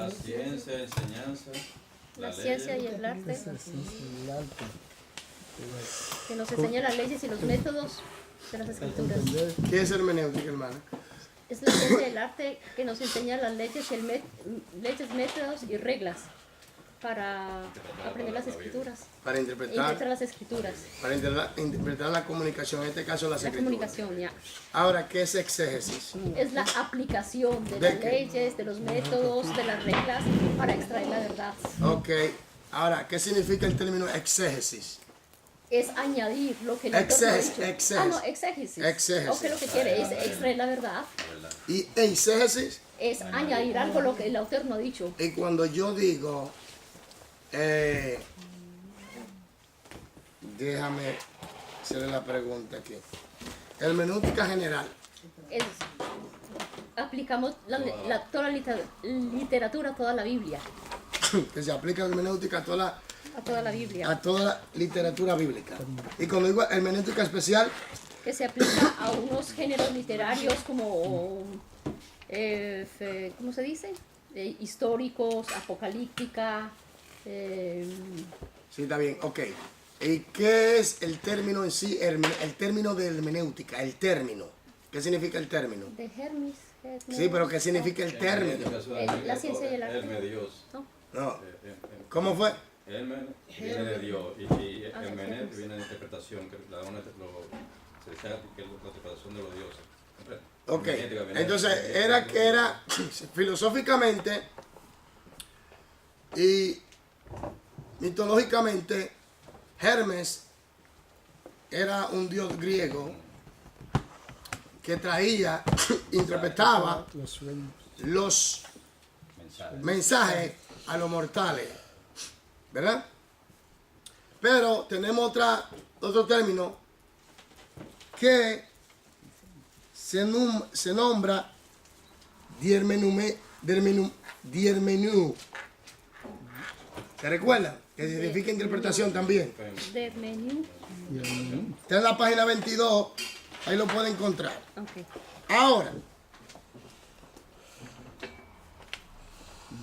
La ciencia, enseñanza. La ciencia y el arte. El arte. Que nos enseña las leyes y los métodos de las escrituras. ¿Qué es hermenéutica, hermana? Es la ciencia y el arte que nos enseña las leyes, leyes, métodos y reglas para aprender las escrituras. Para E interpretar las escrituras. Para interpretar la comunicación, en este caso las La escrituras. comunicación, ya. Ahora, ¿qué es exégesis? Es la aplicación de ¿De las qué? leyes, de los métodos, de las reglas para extraer la verdad. Ok. Ahora, ¿qué significa el término exégesis? Es añadir lo que el autor ha dicho. Exégesis. Exégesis. O que lo que quiere es extraer la verdad. Y eisegesis, Es añadir algo lo que el autor no ha dicho. y cuando yo digo, déjame hacerle la pregunta aquí. Hermenéutica general. Aplicamos toda la literatura, toda la Biblia. Que se aplica hermenéutica A toda la Biblia. a toda la literatura bíblica. Y cuando digo hermenéutica especial, Que se aplica a unos géneros literarios como, ¿cómo se dice? Históricos, apocalíptica. sí, está bien, ok. ¿Y qué es el término en sí, el término de hermenéutica? El término. ¿Qué significa el término? De Hermes. Sí, pero ¿qué significa el término? La ciencia y el arte. Herme Dios. ¿No? No. ¿Cómo fue? Hermen viene de Dios y hermenet viene de interpretación, que la una se dice que es la interpretación de los dioses. Ok. Hermenéutica viene Entonces, de- era filosóficamente y mitológicamente, Hermes era un dios griego que traía, interpretaba Los sueños. los mensajes. mensajes a los mortales, ¿verdad? Pero tenemos otro término que se nombra diermenú. ¿Se recuerdan? Que significa interpretación también. De menú. Está en la página 22, ahí lo pueden encontrar. Ok. Ahora,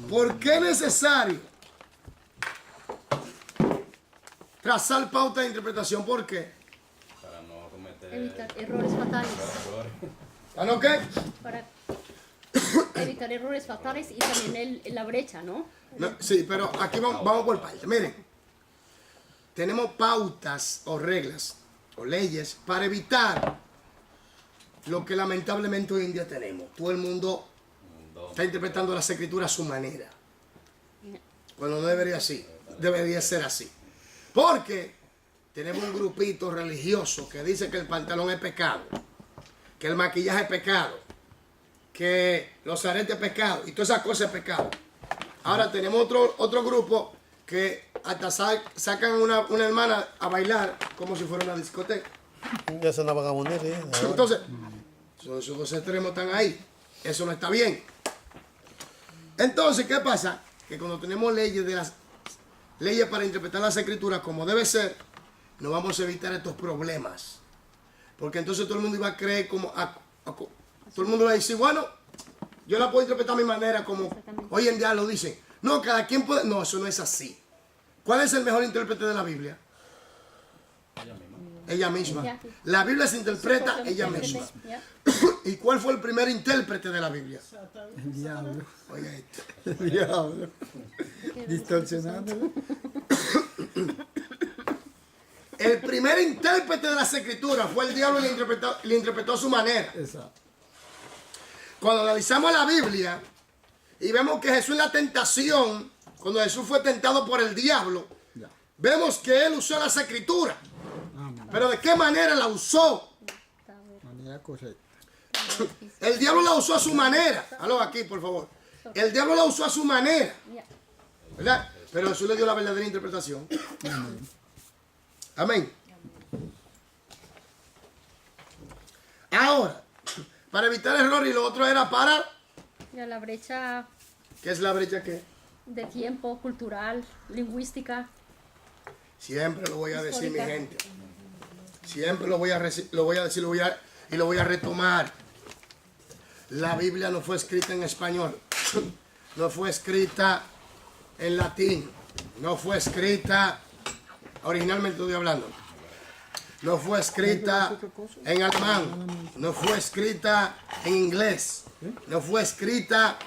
¿por qué es necesario trazar pauta de interpretación? ¿Por qué? Para no cometer Evitar errores fatales. errores. ¿Para no qué? Para evitar errores fatales y también la brecha, ¿no? No, sí, pero aquí vamos por partes. Miren, tenemos pautas o reglas o leyes para evitar lo que lamentablemente hoy en día tenemos. Todo el mundo está interpretando las escrituras a su manera. Cuando no debería ser así. Porque tenemos un grupito religioso que dice que el pantalón es pecado, que el maquillaje es pecado, que los aretes es pecado y todas esas cosas es pecado. Ahora tenemos otro grupo que hasta sacan una hermana a bailar como si fuera una discoteca. Ya es una vagabundería. Entonces, esos dos extremos están ahí. Eso no está bien. Entonces, ¿qué pasa? Que cuando tenemos leyes para interpretar las escrituras como debe ser, no vamos a evitar estos problemas. Porque entonces todo el mundo iba a creer todo el mundo va a decir, bueno, yo la puedo interpretar a mi manera como hoy en día lo dicen. No, cada quien puede. No, eso no es así. ¿Cuál es el mejor intérprete de la Biblia? Ella misma. La Biblia se interpreta ella misma. Ya. ¿Y cuál fue el primer intérprete de la Biblia? El diablo. Oye, esto. El diablo. Distorsionándolo. El primer intérprete de las escrituras fue el diablo y le interpretó a su manera. Exacto. Cuando analizamos la Biblia y vemos que Jesús en la tentación, cuando Jesús fue tentado por el diablo, Ya. vemos que él usó las escrituras. Amén. Pero ¿de qué manera la usó? Manera correcta. El diablo la usó a su manera. Aló aquí, por favor. El diablo la usó a su manera. Ya. ¿Verdad? Pero Jesús le dio la verdadera interpretación. Amén. Ahora, para evitar error, y lo otro era para... Ya la brecha ¿Qué es la brecha qué? de tiempo, cultural, lingüística. Siempre lo voy a decir, mi Histórica. gente. Siempre lo voy a decir, lo voy a retomar. La Biblia no fue escrita en español. no fue escrita en latín, no fue escrita, originalmente estoy hablando, no fue escrita en alemán, no fue escrita en inglés, no fue escrita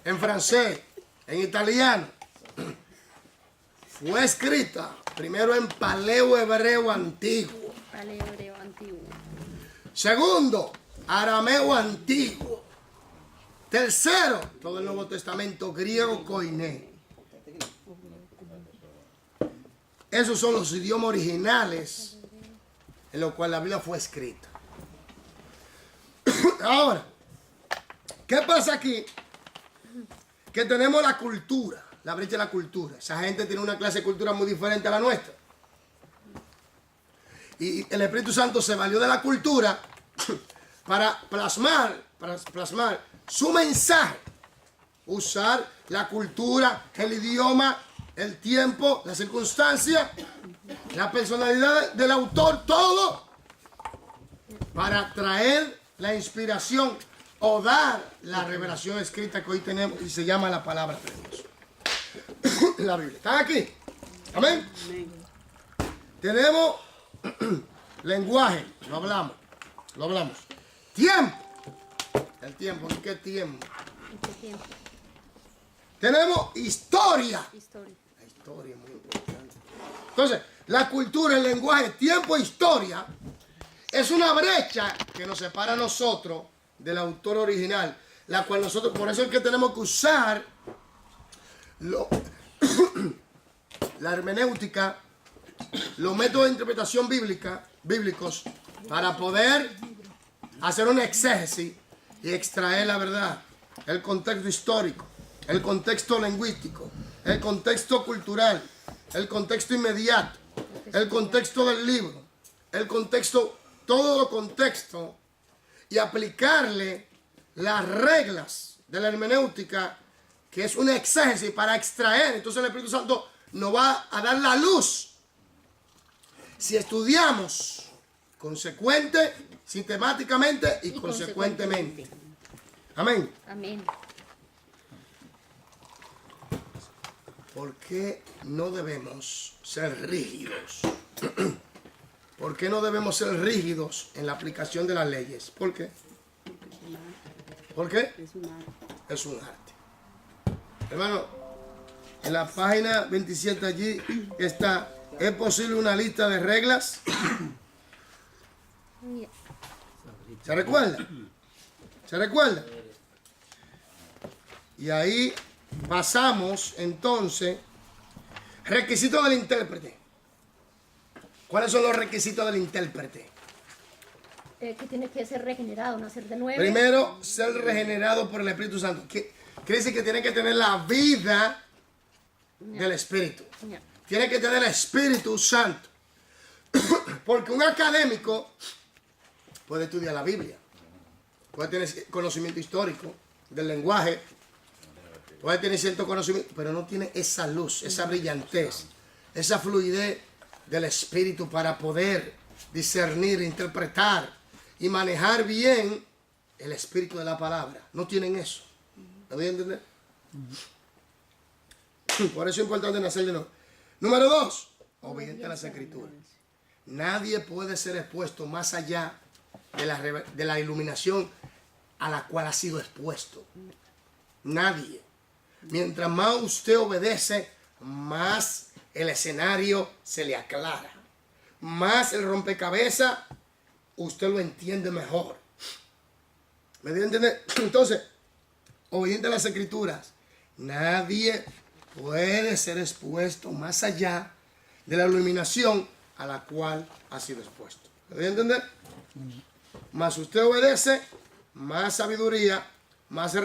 en francés, en italiano. Fue escrita primero en paleo hebreo antiguo. Paleo hebreo antiguo. Segundo, arameo antiguo. Tercero, todo el Nuevo Testamento griego koiné. Esos son los idiomas originales en los cuales la Biblia fue escrita. Ahora, ¿qué pasa aquí? Que tenemos la cultura, la brecha de la cultura. Esa gente tiene una clase de cultura muy diferente a la nuestra. Y el Espíritu Santo se valió de la cultura para plasmar su mensaje. Usar la cultura, el idioma, el tiempo, la circunstancia, la personalidad del autor, todo para traer la inspiración o dar la revelación escrita que hoy tenemos y se llama la palabra de Dios. La Biblia. ¿Están aquí? Amén. Tenemos lenguaje, lo hablamos. Tiempo. El tiempo, ¿y qué tiempo? ¿En qué tiempo? Tenemos historia. Historia. La historia es muy importante. Entonces, la cultura, el lenguaje, tiempo e historia es una brecha que nos separa a nosotros del autor original, la cual nosotros, por eso es que tenemos que usar la hermenéutica, los métodos de interpretación bíblicos, para poder hacer una exégesis y extraer la verdad, el contexto histórico, el contexto lingüístico, el contexto cultural, el contexto inmediato, el contexto del libro, el contexto, todo el contexto, y aplicarle las reglas de la hermenéutica, que es una exégesis para extraer. Entonces el Espíritu Santo nos va a dar la luz. Si estudiamos consecuente, sistemáticamente y consecuentemente. Amén. Amén. ¿Por qué no debemos ser rígidos? ¿Por qué no debemos ser rígidos en la aplicación de las leyes? ¿Por qué? ¿Por qué? Es un arte. Hermano, en la página 27 allí está, ¿es posible una lista de reglas? ¿Se recuerda? ¿Se recuerda? Y ahí pasamos entonces, requisitos del intérprete. ¿Cuáles son los requisitos del intérprete? Que tiene que ser regenerado, nacer de nuevo. Primero, ser regenerado por el Espíritu Santo. Quiere decir que tiene que tener la vida del Espíritu. Tiene que tener el Espíritu Santo. Porque un académico puede estudiar la Biblia, puede tener conocimiento histórico del lenguaje, puede tener cierto conocimiento, pero no tiene esa luz, esa brillantez, esa fluidez del Espíritu para poder discernir, interpretar y manejar bien el espíritu de la palabra. No tienen eso. ¿Me voy a entender? Por eso es importante nacer de nuevo. Número 2, obediente a las Escrituras. Nadie puede ser expuesto más allá de la iluminación a la cual ha sido expuesto. Nadie. Mientras más usted obedece, más el escenario se le aclara. Más el rompecabezas, usted lo entiende mejor. ¿Me dio a entender? Entonces, obediente a las Escrituras, nadie puede ser expuesto más allá de la iluminación a la cual ha sido expuesto. ¿Me dio a entender? Más usted obedece, más sabiduría, más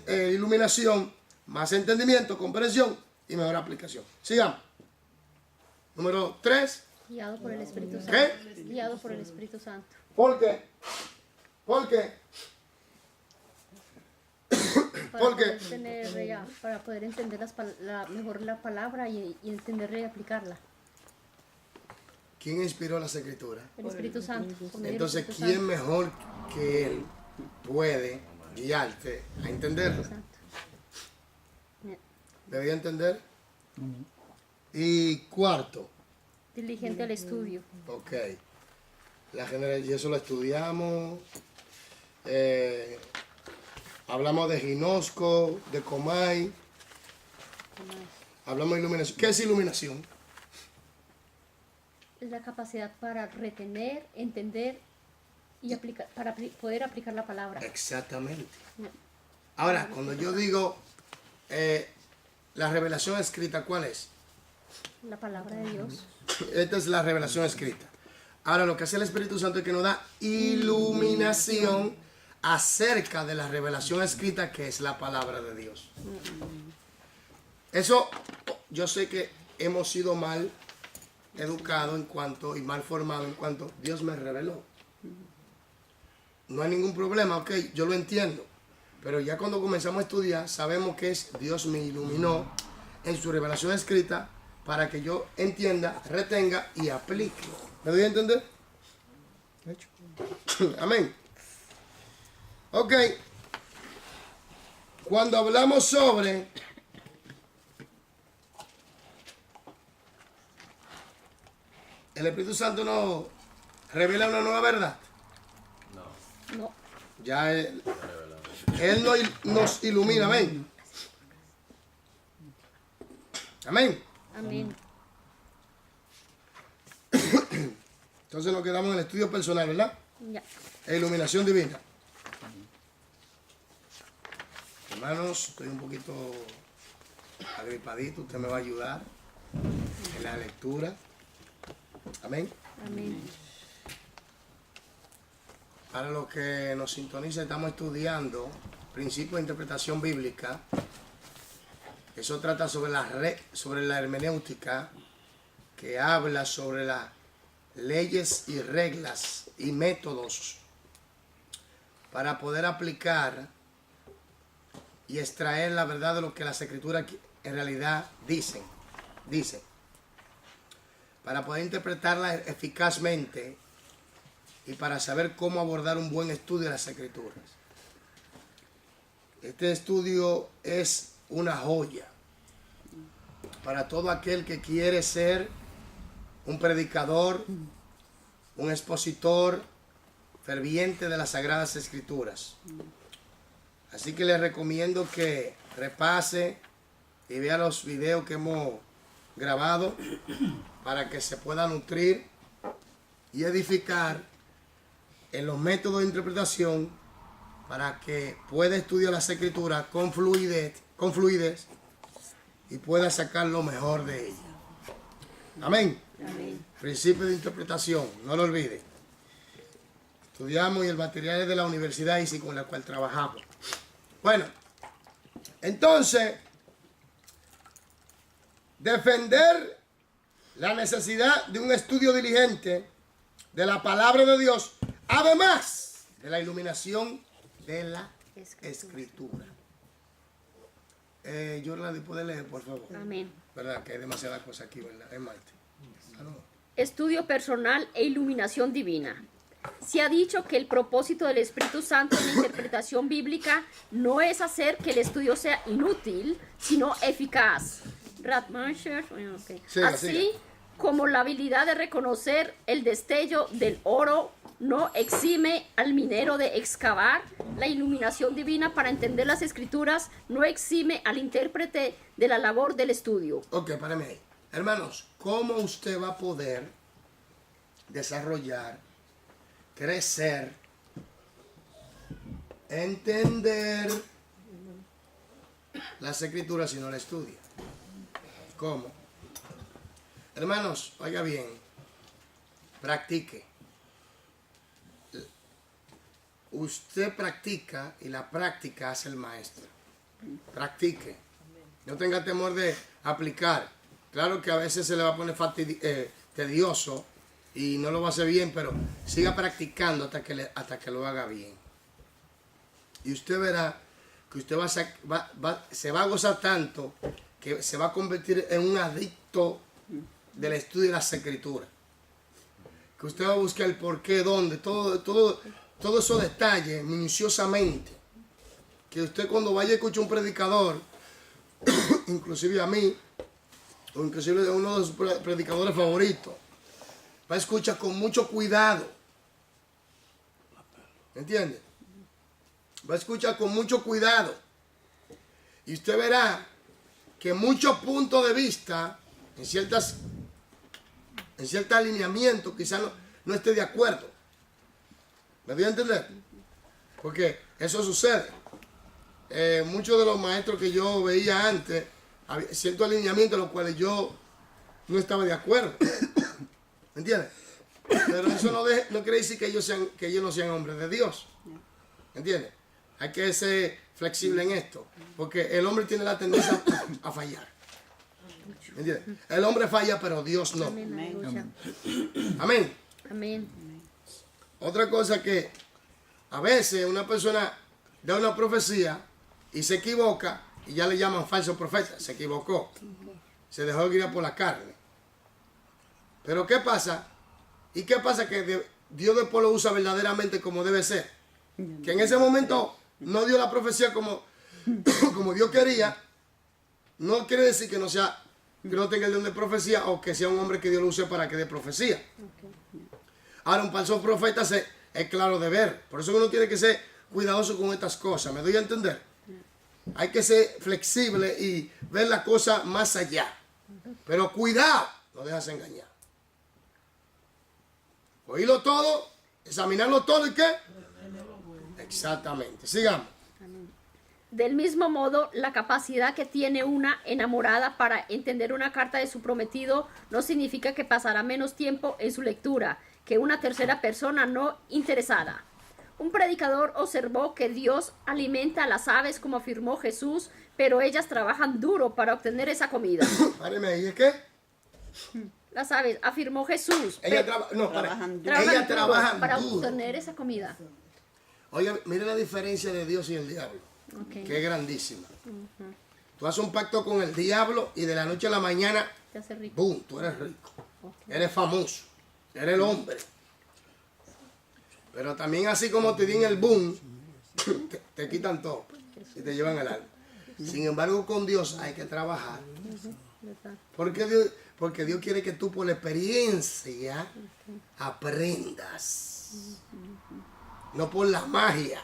iluminación, más entendimiento, comprensión y mejor aplicación. Sigamos. Número 3. Guiado por el Espíritu Santo. ¿Qué? Guiado por el Espíritu Santo. ¿Por qué? ¿Por qué? ¿Por qué? Para poder entender mejor la palabra y entenderla y aplicarla. ¿Quién inspiró las Escrituras? El Espíritu Santo. Entonces, ¿quién mejor que Él puede guiarte a entenderlo? ¿Me voy a entender? Y cuarto, Diligente al estudio. ok. Y eso lo estudiamos. Hablamos de ginosco, de comay. Hablamos de iluminación. ¿Qué es iluminación? Es la capacidad para retener, entender y aplicar, poder aplicar la palabra. Exactamente. Ahora, cuando yo digo la revelación escrita, ¿cuál es? La palabra de Dios. Esta es la revelación escrita. Ahora, lo que hace el Espíritu Santo es que nos da iluminación acerca de la revelación escrita, que es la palabra de Dios. Eso, yo sé que hemos sido mal educados y mal formados en cuanto Dios me reveló. No hay ningún problema, ok, yo lo entiendo. Pero ya cuando comenzamos a estudiar, sabemos que es Dios me iluminó en su revelación escrita para que yo entienda, retenga y aplique. ¿Me doy a entender? Hecho. Amén. Ok. Cuando hablamos sobre el Espíritu Santo nos revela una nueva verdad. No. Ya Él nos ilumina. Amén. Amén. Amén. Entonces nos quedamos en el estudio personal, ¿verdad? Ya. E iluminación divina. Hermanos, estoy un poquito agripadito. Usted me va a ayudar en la lectura. Amén. Amén. Para los que nos sintonizan, estamos estudiando principios de interpretación bíblica. Eso trata sobre la hermenéutica, que habla sobre las leyes y reglas y métodos para poder aplicar y extraer la verdad de lo que las escrituras en realidad dicen. Para poder interpretarla eficazmente y para saber cómo abordar un buen estudio de las escrituras. Este estudio es una joya para todo aquel que quiere ser un predicador, un expositor ferviente de las Sagradas Escrituras. Así que les recomiendo que repase y vea los videos que hemos grabado para que se pueda nutrir y edificar en los métodos de interpretación para que pueda estudiar las Escrituras con fluidez y pueda sacar lo mejor de ella. Amén. Amén. Principio de interpretación, no lo olvide. Estudiamos y el material es de la Universidad ISI con la cual trabajamos. Bueno, entonces, defender la necesidad de un estudio diligente de la palabra de Dios, además de la iluminación de la Escritura. Jordan, ¿puede leer, por favor? Amén. ¿Verdad? Que hay demasiadas cosas aquí, ¿verdad? Es Marte. Estudio personal e iluminación divina. Se ha dicho que el propósito del Espíritu Santo en la interpretación bíblica no es hacer que el estudio sea inútil, sino eficaz. Radmacher, okay. Siga, Así siga. como la habilidad de reconocer el destello del oro no exime al minero de excavar, la iluminación divina para entender las escrituras no exime al intérprete de la labor del estudio. Ok, párame ahí. Hermanos, ¿cómo usted va a poder desarrollar, crecer, entender las escrituras si no la estudia? ¿Cómo? Hermanos, oiga bien, practique. Usted practica y la práctica hace el maestro. Practique. No tenga temor de aplicar. Claro que a veces se le va a poner tedioso y no lo va a hacer bien, pero siga practicando hasta que lo haga bien. Y usted verá que usted se va a gozar tanto que se va a convertir en un adicto del estudio de las escrituras. Que usted va a buscar el por qué, dónde, todos esos detalles minuciosamente. Que usted cuando vaya a escuchar un predicador, inclusive a mí, o inclusive de uno de sus predicadores favoritos, va a escuchar con mucho cuidado. ¿Entiende? Va a escuchar con mucho cuidado. Y usted verá que muchos puntos de vista, en ciertos alineamientos, quizás no esté de acuerdo. ¿Me dio a entender? Porque eso sucede. Muchos de los maestros que yo veía antes, había ciertos alineamientos en los cuales yo no estaba de acuerdo. ¿Me entiendes? Pero eso no quiere decir que ellos no sean hombres de Dios. ¿Me entiendes? Hay que ser flexible en esto, porque el hombre tiene la tendencia a fallar. ¿Me entiendes? El hombre falla, pero Dios no. Amén. Amén. Amén. Otra cosa que a veces una persona da una profecía y se equivoca y ya le llaman falso profeta. Se equivocó. Se dejó guiar por la carne. Pero ¿qué pasa? ¿Y qué pasa? Que Dios después lo usa verdaderamente como debe ser. Que en ese momento no dio la profecía como Dios quería. No quiere decir que no tenga el don de profecía o que sea un hombre que Dios lo use para que dé profecía. Ahora, un falso profeta es claro de ver. Por eso uno tiene que ser cuidadoso con estas cosas. ¿Me doy a entender? Hay que ser flexible y ver la cosa más allá. Pero cuidado, no dejas engañar. Oírlo todo, examinarlo todo y ¿qué? Exactamente. Sigamos. Del mismo modo, la capacidad que tiene una enamorada para entender una carta de su prometido no significa que pasará menos tiempo en su lectura que una tercera persona no interesada. Un predicador observó que Dios alimenta a las aves como afirmó Jesús, pero ellas trabajan duro para obtener esa comida. Páreme ahí, ¿es qué? Las aves, afirmó Jesús. Ellas trabajan trabajan para duro. obtener esa comida. Oiga, mire la diferencia de Dios y el diablo. Okay. Que es grandísima. Tú haces un pacto con el diablo y de la noche a la mañana, Te hace rico. ¡boom!, tú eres rico. Okay. Eres famoso. Eres el hombre. Pero también así como te den el boom, te quitan todo y te llevan el alma. Sin embargo, con Dios hay que trabajar. Porque Dios quiere que tú por la experiencia aprendas. No por la magia,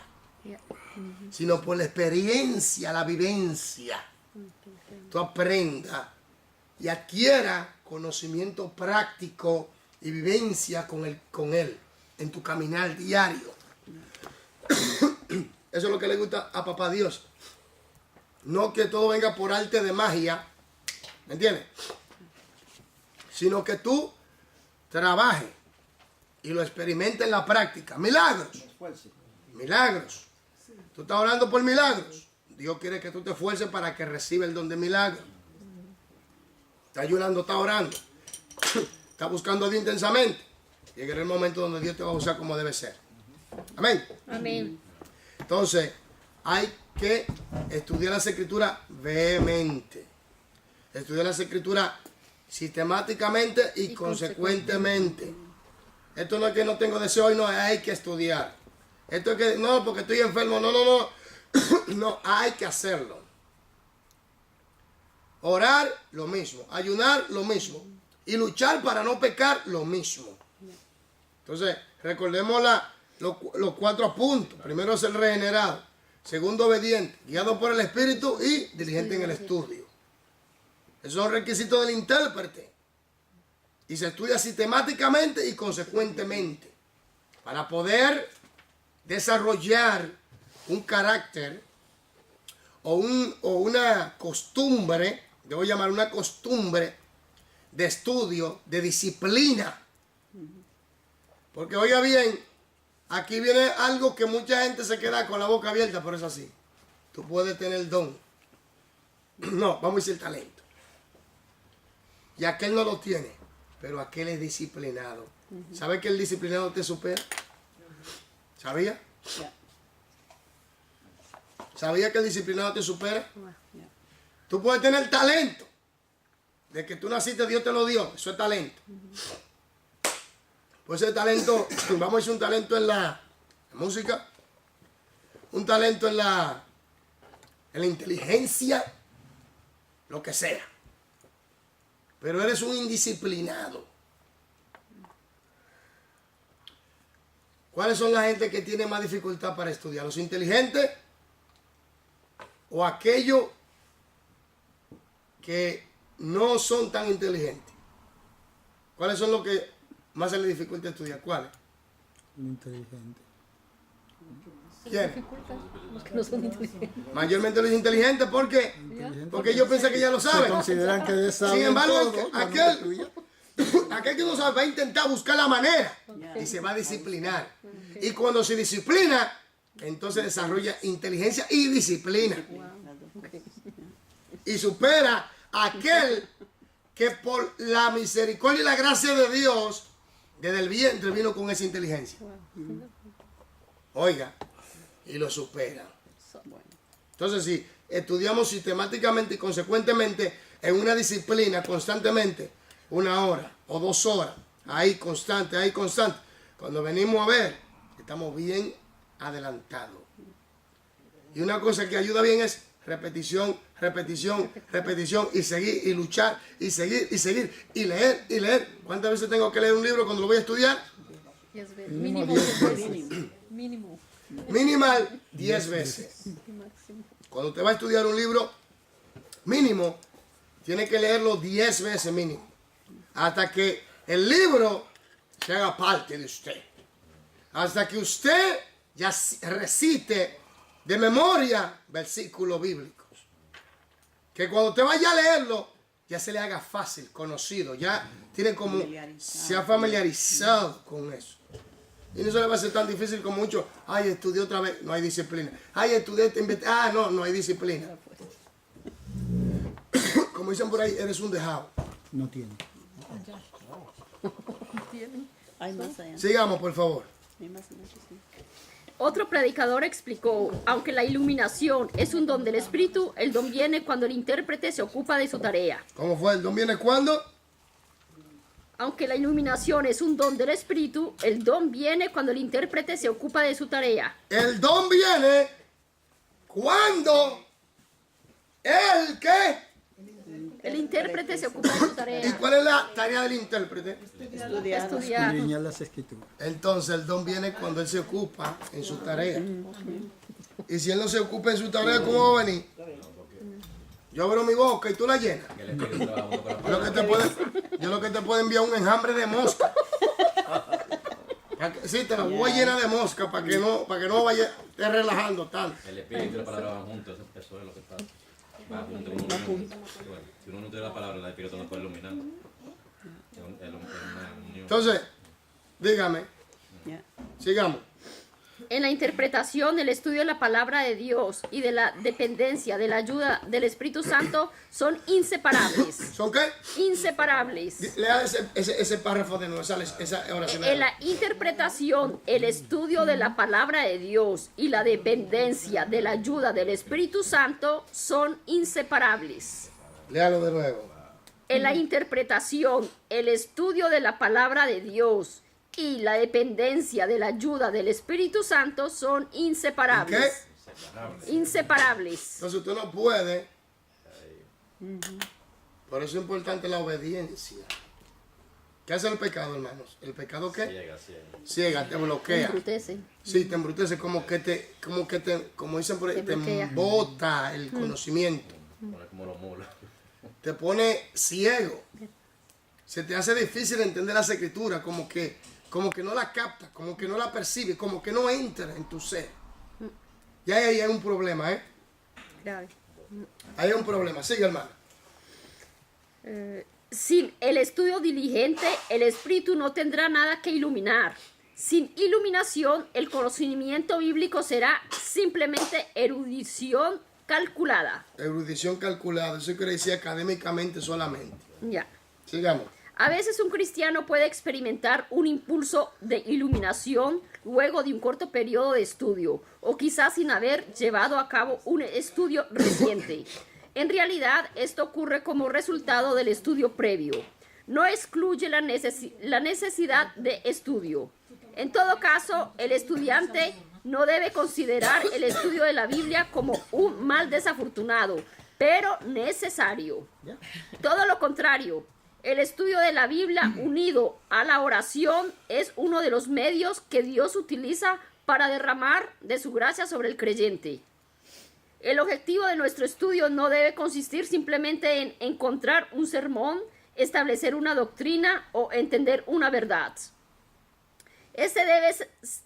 sino por la experiencia, la vivencia. Tú aprendas y adquieras conocimiento práctico y vivencia con él en tu caminar diario. Eso es lo que le gusta a papá Dios. No que todo venga por arte de magia, ¿me entiendes? Sino que tú trabajes y lo experimentes en la práctica. Milagros. Milagros. Tú estás orando por milagros. Dios quiere que tú te esfuerces para que reciba el don de milagros. Estás ayunando, estás orando. Estás buscando a Dios intensamente. Llegará el momento donde Dios te va a usar como debe ser. Amén. Amén. Entonces, hay que estudiar las escrituras vehemente. Estudiar las escrituras sistemáticamente y consecuentemente. Esto no es que no tengo deseo y no, hay que estudiar. Esto es que no, porque estoy enfermo. No. No, hay que hacerlo. Orar, lo mismo. Ayunar, lo mismo. Y luchar para no pecar, lo mismo. Entonces, recordemos los 4 puntos. Primero, ser regenerado. Segundo, obediente. Guiado por el Espíritu y diligente en el estudio. Esos son requisitos del intérprete. Y se estudia sistemáticamente y consecuentemente. Para poder desarrollar un carácter o una costumbre, debo llamar una costumbre de estudio, de disciplina. Porque oiga bien, aquí viene algo que mucha gente se queda con la boca abierta, pero es así. Tú puedes tener el don. No, vamos a decir talento. Y aquel no lo tiene, pero aquel es disciplinado. ¿Sabe que el disciplinado te supera? ¿Sabía? ¿Sabía que el disciplinado te supera? Tú puedes tener talento. De que tú naciste, Dios te lo dio. Eso es talento. Pues ese talento, vamos a decir un talento en la música, un talento en la inteligencia, lo que sea. Pero eres un indisciplinado. ¿Cuáles son la gente que tiene más dificultad para estudiar? ¿Los inteligentes o aquellos que no son tan inteligentes? ¿Cuáles son los que más se les dificulta estudiar? ¿Cuáles? Inteligente. ¿Quiénes? Los que no son inteligentes. Mayormente los inteligentes, ¿por qué? Porque ellos piensan que ya lo Se saben. consideran que saben Sin embargo, todo, cuando aquel estudian. que no sabe va a intentar buscar la manera y se va a disciplinar. Y cuando se disciplina, entonces desarrolla inteligencia y disciplina. Y supera a aquel que por la misericordia y la gracia de Dios, desde el vientre vino con esa inteligencia. Oiga, y lo supera. Entonces, si estudiamos sistemáticamente y consecuentemente en una disciplina constantemente, 1 hora o 2 horas, ahí constante, cuando venimos a ver, estamos bien adelantados. Y una cosa que ayuda bien es repetición, y seguir, y luchar, y seguir, y leer. ¿Cuántas veces tengo que leer un libro cuando lo voy a estudiar? 10 veces. Mínimo Mínimo 10 10 veces. Mínimo. Minimal 10 veces. Máximo. Cuando usted va a estudiar un libro, mínimo, tiene que leerlo 10 veces mínimo. Hasta que el libro se haga parte de usted. Hasta que usted ya recite de memoria versículos bíblicos. Que cuando usted vaya a leerlo, ya se le haga fácil, conocido. Ya tiene como, se ha familiarizado con eso. Y no se le va a ser tan difícil como mucho. Ay, estudié otra vez, no hay disciplina. Ay, estudié, no hay disciplina. Como dicen por ahí, eres un dejado. No tiene. Hay más allá. Sigamos, por favor. Hay más muchísimo. Otro predicador explicó, aunque la iluminación es un don del Espíritu, el don viene cuando el intérprete se ocupa de su tarea. ¿Cómo fue? ¿El don viene cuándo? Aunque la iluminación es un don del Espíritu, el don viene cuando el intérprete se ocupa de su tarea. El don viene cuando el que. El intérprete se ocupa de su ¿Y tarea. cuál es la tarea del intérprete? Estudiar. Estudiar. Escudriñar las escrituras. Entonces el don viene cuando él se ocupa en su tarea. Y si él no se ocupa en su tarea, ¿cómo va a venir? Yo abro mi boca y tú la llenas. Que el Espíritu trabaja junto con la Yo lo que te puedo enviar un enjambre de mosca. Sí, te lo voy a llenar de mosca para que no vaya te relajando tanto. El Espíritu y la palabra van juntos, eso es lo que está. Va junto, uno. Bueno, si uno no tiene la palabra, el Espíritu no puede iluminar. Es una unión. Entonces, dígame, Ya. sigamos. En la interpretación, el estudio de la palabra de Dios y de la dependencia de la ayuda del Espíritu Santo son inseparables. ¿Son qué? Inseparables. Lea ese párrafo de nuevo, esa oración. En la interpretación, el estudio de la palabra de Dios y la dependencia de la ayuda del Espíritu Santo son inseparables. Léalo de nuevo. En la interpretación, el estudio de la palabra de Dios y la dependencia de la ayuda del Espíritu Santo son inseparables. Inseparables. Entonces usted no puede. Por eso es importante la obediencia. ¿Qué hace el pecado, hermanos? ¿El pecado qué? Ciega. Ciega, te bloquea. Embrutece. Sí, te embrutece, como dicen por ahí, Te te bloquea. embota el conocimiento. Pone como los mulos. Te pone ciego. Se te hace difícil entender las escrituras, como que no la capta, como que no la percibe, como que no entra en tu ser. Y ahí hay un problema, ¿eh? Grave. Ahí hay un problema. Sigue, hermano. Sin el estudio diligente, el espíritu no tendrá nada que iluminar. Sin iluminación, el conocimiento bíblico será simplemente erudición calculada. Erudición calculada, eso quiere decir académicamente solamente. Ya. Sigamos. A veces un cristiano puede experimentar un impulso de iluminación luego de un corto periodo de estudio, o quizás sin haber llevado a cabo un estudio reciente. En realidad, esto ocurre como resultado del estudio previo. No excluye la necesidad de estudio. En todo caso, el estudiante no debe considerar el estudio de la Biblia como un mal desafortunado, pero necesario. ¿Ya? Todo lo contrario, el estudio de la Biblia unido a la oración es uno de los medios que Dios utiliza para derramar de su gracia sobre el creyente. El objetivo de nuestro estudio no debe consistir simplemente en encontrar un sermón, establecer una doctrina o entender una verdad. Este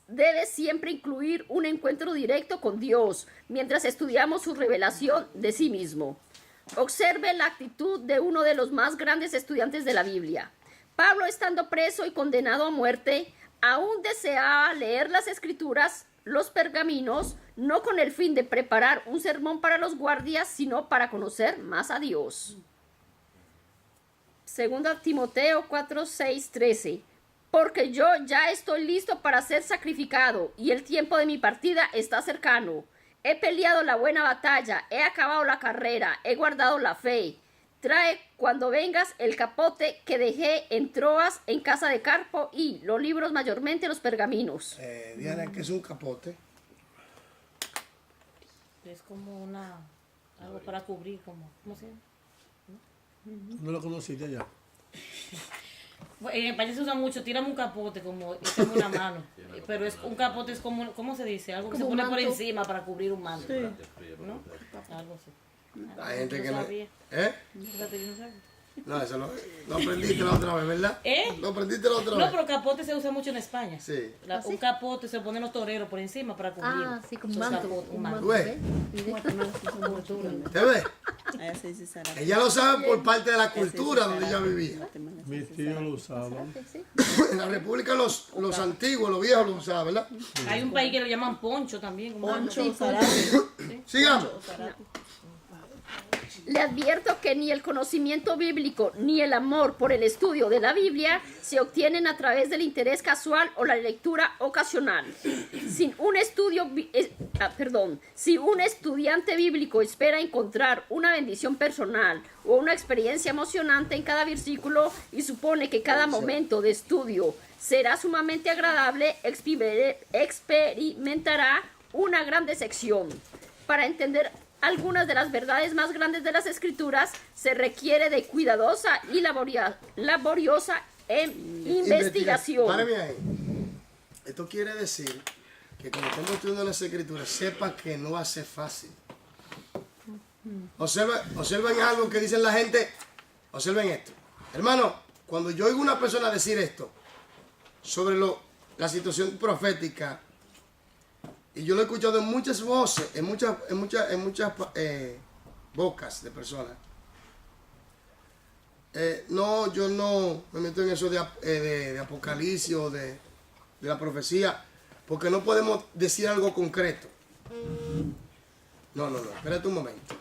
debe siempre incluir un encuentro directo con Dios mientras estudiamos su revelación de sí mismo. Observe la actitud de uno de los más grandes estudiantes de la Biblia. Pablo, estando preso y condenado a muerte, aún deseaba leer las Escrituras, los pergaminos, no con el fin de preparar un sermón para los guardias, sino para conocer más a Dios. 2 Timoteo 4, 6, 13. Porque yo ya estoy listo para ser sacrificado, y el tiempo de mi partida está cercano. He peleado la buena batalla, he acabado la carrera, he guardado la fe. Trae cuando vengas el capote que dejé en Troas en casa de Carpo y los libros, mayormente los pergaminos. Diana, ¿qué es un capote? Es como algo para cubrir, ¿cómo se llama? No lo conociste ya. En España se usa mucho, tírame un capote, como tengo una mano. Pero un capote es como, ¿cómo se dice? Algo que se pone por encima para cubrir un manto. ¿No? Algo así. Hay gente que no. sabía. ¿Eh? Fíjate, yo no sabía. No, eso lo aprendiste la otra vez, ¿verdad? Lo aprendiste la otra No, vez. pero capote se usa mucho en España. Sí. Un capote se lo ponen los toreros por encima para cubrir. Ah, sí, como Eso un es manto. capote, un Un manto. manto, ¿Ves? ¿ves? ¿Te ves? Allá se dice zarape. Ella lo sabe por parte de la cultura donde ella vivía. Mis tíos lo usaban. En la República los antiguos, los viejos lo usaban, ¿verdad? Hay un país que lo llaman poncho también. como Poncho, zarape. Sigamos. Le advierto que ni el conocimiento bíblico ni el amor por el estudio de la Biblia se obtienen a través del interés casual o la lectura ocasional. Si un estudiante bíblico espera encontrar una bendición personal o una experiencia emocionante en cada versículo y supone que cada momento de estudio será sumamente agradable, experimentará una gran decepción. Para entender algunas de las verdades más grandes de las Escrituras se requiere de cuidadosa y laboriosa investigación. Párame ahí. Esto quiere decir que cuando estamos estudiando las Escrituras, sepa que no va a ser fácil. Observen algo que dicen la gente. Observen esto. Hermano, cuando yo oigo una persona decir esto sobre la situación profética, y yo lo he escuchado en muchas voces, en muchas bocas de personas. No, yo no me meto en eso de Apocalipsis o de la profecía, porque no podemos decir algo concreto. No, espérate un momento.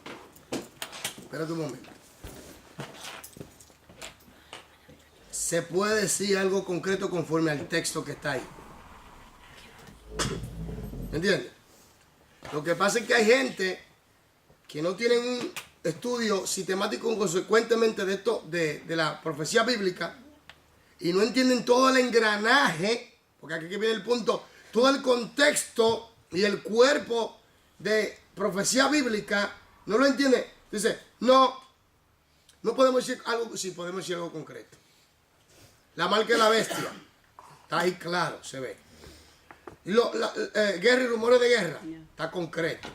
Se puede decir algo concreto conforme al texto que está ahí. ¿Entiendes? Lo que pasa es que hay gente que no tienen un estudio sistemático consecuentemente de esto, de la profecía bíblica, y no entienden todo el engranaje, porque aquí viene el punto, todo el contexto y el cuerpo de profecía bíblica, no lo entiende. Dice, no podemos decir algo, sí podemos decir algo concreto. La marca de la bestia, está ahí claro, se ve. Guerra y rumores de guerra, está concreto.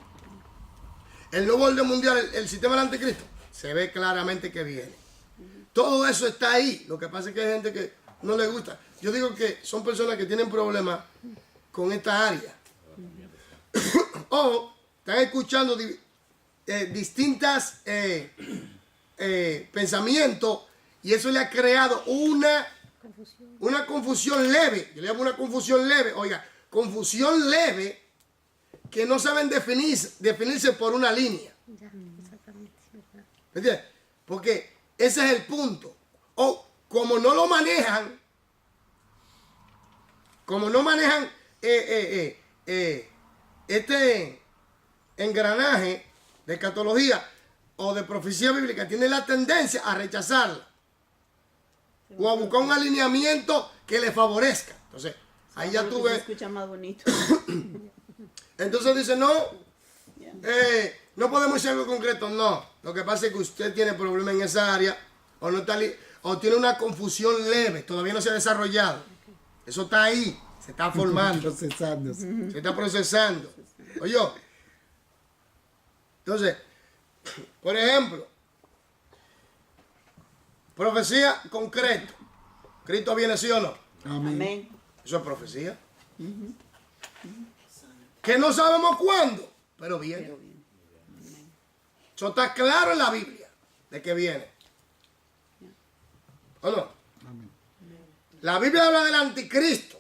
El nuevo orden mundial, el sistema del anticristo, se ve claramente que viene. Todo eso está ahí. Lo que pasa es que hay gente que no le gusta. Yo digo que son personas que tienen problemas con esta área. O están escuchando distintas pensamientos y eso le ha creado una confusión leve. Yo le llamo una confusión leve. Oiga, confusión leve que no saben definirse por una línea. ¿Me entiendes? Porque ese es el punto. O como no lo manejan, este engranaje de escatología o de profecía bíblica, tienen la tendencia a rechazarla o a buscar un alineamiento que le favorezca. Entonces, ahí ya tú ves. Se escucha más bonito. Entonces dice, no No podemos decir algo concreto, no. Lo que pasa es que usted tiene problemas en esa área o no está o tiene una confusión leve, todavía no se ha desarrollado. Eso está ahí, se está formando, Procesándose. se está procesando. Oye, entonces, por ejemplo, profecía concreto. ¿Cristo viene sí o no? Amén. Amén. Eso es profecía. Que no sabemos cuándo, pero viene. Eso está claro en la Biblia de que viene. ¿O no? Amén. La Biblia habla del anticristo.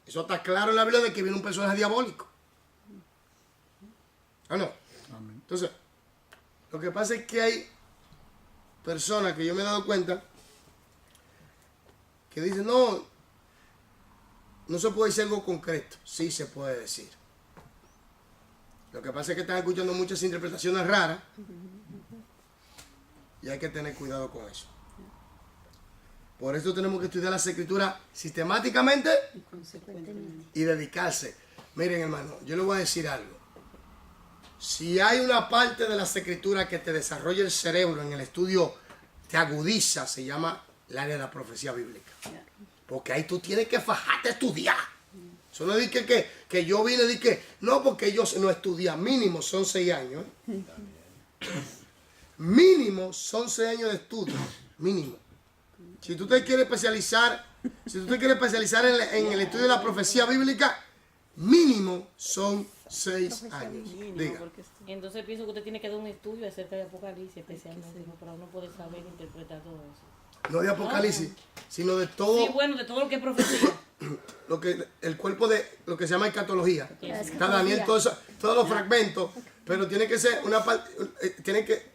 Eso está claro en la Biblia de que viene un personaje diabólico. ¿O no? Amén. Entonces, lo que pasa es que hay personas que yo me he dado cuenta que dicen, no se puede decir algo concreto. Sí se puede decir. Lo que pasa es que están escuchando muchas interpretaciones raras y hay que tener cuidado con eso. Por eso tenemos que estudiar las escrituras sistemáticamente y dedicarse. Miren, hermano, yo les voy a decir algo. Si hay una parte de las escrituras que te desarrolla el cerebro en el estudio, te agudiza, se llama el área de la profecía bíblica. Porque ahí tú tienes que fajarte a estudiar. Eso no es que yo vine y que no, porque yo no estudié. Mínimo son 6 años. Mínimo son 6 años de estudio. Mínimo. Si tú te quieres especializar, en el estudio de la profecía bíblica, mínimo son 6 años. Diga. Y entonces pienso que usted tiene que dar un estudio acerca de Apocalipsis, especialmente, ¿no? Para uno poder saber e interpretar todo eso. No de Apocalipsis, sino de todo. Sí, bueno, de todo lo que es profecía. Lo que el cuerpo de lo que se llama escatología. Está Daniel, todos los fragmentos, pero tiene que ser una parte,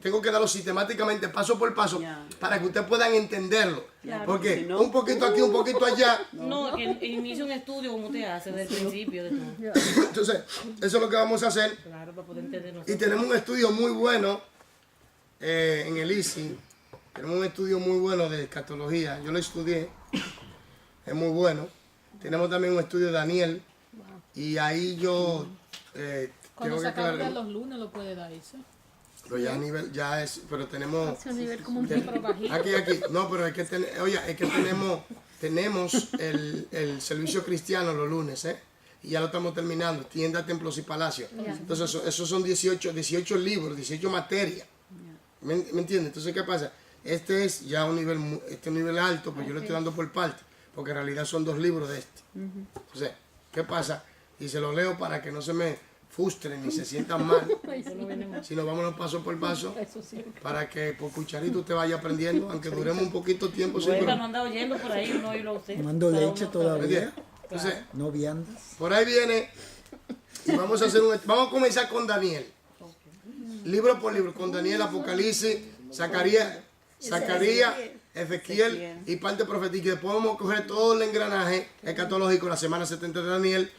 tengo que darlo sistemáticamente, paso por paso, para que ustedes puedan entenderlo. Porque si no, un poquito aquí, un poquito allá. No, que inicie un estudio como usted hace desde el principio de todo. Entonces, eso es lo que vamos a hacer. Claro, para poder entender Y nosotros. tenemos un estudio muy bueno en el ISI. Tenemos un estudio muy bueno de escatología. Yo lo estudié. Es muy bueno. Tenemos también un estudio de Daniel. Y ahí yo Cuando tengo se que acabe aclarar. los lunes lo puede dar ese. Pero ya a nivel, ya es, pero tenemos. Es un nivel como un Pero bajito. Aquí. No, pero es que, tenemos el servicio cristiano los lunes, ¿eh? Y ya lo estamos terminando. Tienda, templos y palacios. Entonces, esos son 18 libros, 18 materias. ¿Me entiendes? Entonces, ¿qué pasa? Este es ya un nivel alto, pues yo lo estoy dando por parte, porque en realidad son 2 libros de este. Entonces, ¿qué pasa? Y se lo leo para que no se me frustren ni se sientan mal, sino vámonos paso por paso, para que por cucharito te vaya aprendiendo, aunque duremos un poquito tiempo. Sí, Bueno, pero- no anda oyendo por ahí, no oírlo a usted. Tomando Cada leche uno- ¿me todavía. entiendes? Entonces, No viandas. por ahí viene, y vamos a comenzar con Daniel. Libro por libro, con Daniel, Apocalipsis, Zacarías, Ezequiel y parte profética. Y después vamos a coger todo el engranaje escatológico, la semana 70 de Daniel,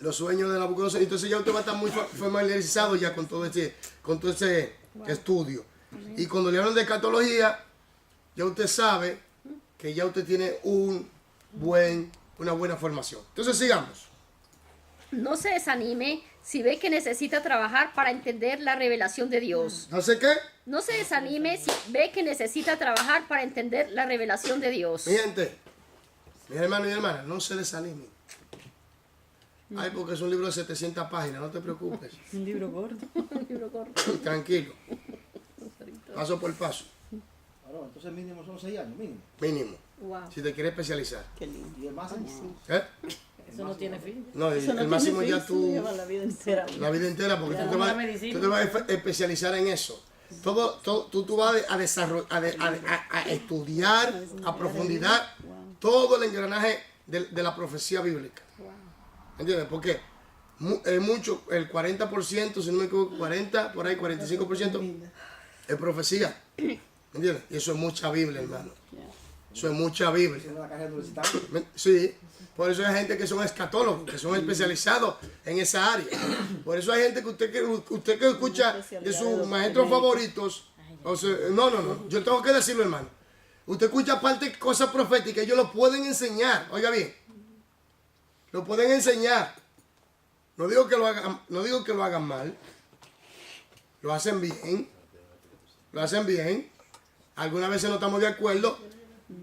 los sueños de Nabucodonosor. Entonces ya usted va a estar muy familiarizado ya con todo ese estudio. Y cuando le hablan de escatología, ya usted sabe que ya usted tiene una buena formación. Entonces sigamos. No se desanime si ve que necesita trabajar para entender la revelación de Dios. No sé qué. No se desanime si ve que necesita trabajar para entender la revelación de Dios. Mi gente, mis hermanos y hermanas, no se desanimen. Ay, porque es un libro de 700 páginas, no te preocupes. Un libro gordo. Tranquilo. Paso por paso. Claro, entonces mínimo son 6 años, mínimo. Mínimo. Wow. Si te quieres especializar. Qué lindo. Y el máximo. ¿Eh? Eso no tiene fin. No, Eso no el máximo tiene ya fin, tú, lleva la vida entera. la vida entera, porque Ya, tú te como vas, la medicina. tú te vas a especializar en eso. Tú vas a desarrollar, a estudiar a profundidad todo el engranaje de la profecía bíblica. ¿Entiendes? Porque mucho, el 40%, si no me equivoco, 40, por ahí 45% es profecía. ¿Entiendes? Y eso es mucha Biblia, hermano. Eso es mucha Biblia. Haciendo la carrera universitaria. Sí, por eso hay gente que son escatólogos, que son especializados en esa área. Por eso hay gente que usted que escucha de sus maestros favoritos. O sea, no, yo tengo que decirlo, hermano. Usted escucha parte de cosas proféticas, ellos lo pueden enseñar. Oiga bien, lo pueden enseñar. No digo que lo hagan mal. Lo hacen bien. Lo hacen bien. Algunas veces no estamos de acuerdo.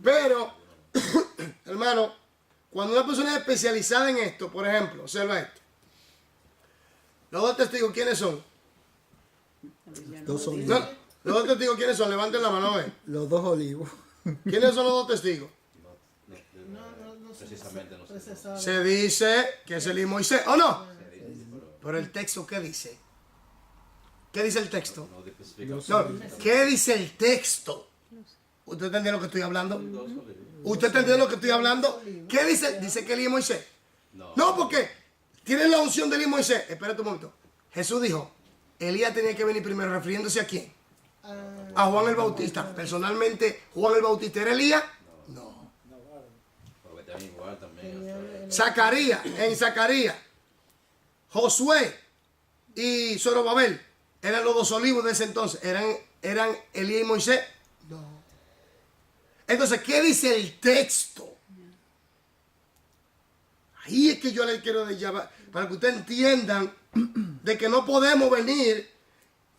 Pero, hermano, cuando una persona es especializada en esto, por ejemplo, observa esto. Los dos testigos, ¿quiénes son? Dos olivos. No, los dos testigos, ¿quiénes son? Levanten la mano, a ver. Los dos olivos. ¿Quiénes son los dos testigos? Precisamente no sé. Se dice que es Elí y Moisés, ¿o no? Pero el texto, ¿qué dice? ¿Qué dice el texto? No especifica. No, ¿qué dice el texto? ¿Usted entiende lo que estoy hablando? ¿Usted entiende lo que estoy hablando? ¿Qué dice? Dice que Elí y Moisés. No, porque tienen la unción de Elí y Moisés. Espérate un momento. Jesús dijo, Elías tenía que venir primero, refiriéndose a quién. A Juan el Bautista. Personalmente, ¿Juan el Bautista era Elías? No. Pero que están igual también. En Zacarías, Josué y Zorobabel eran los dos olivos de ese entonces. ¿Eran Elías y Moisés? No. Entonces, ¿qué dice el texto? Ahí es que yo le quiero llevar, para que ustedes entiendan de que no podemos venir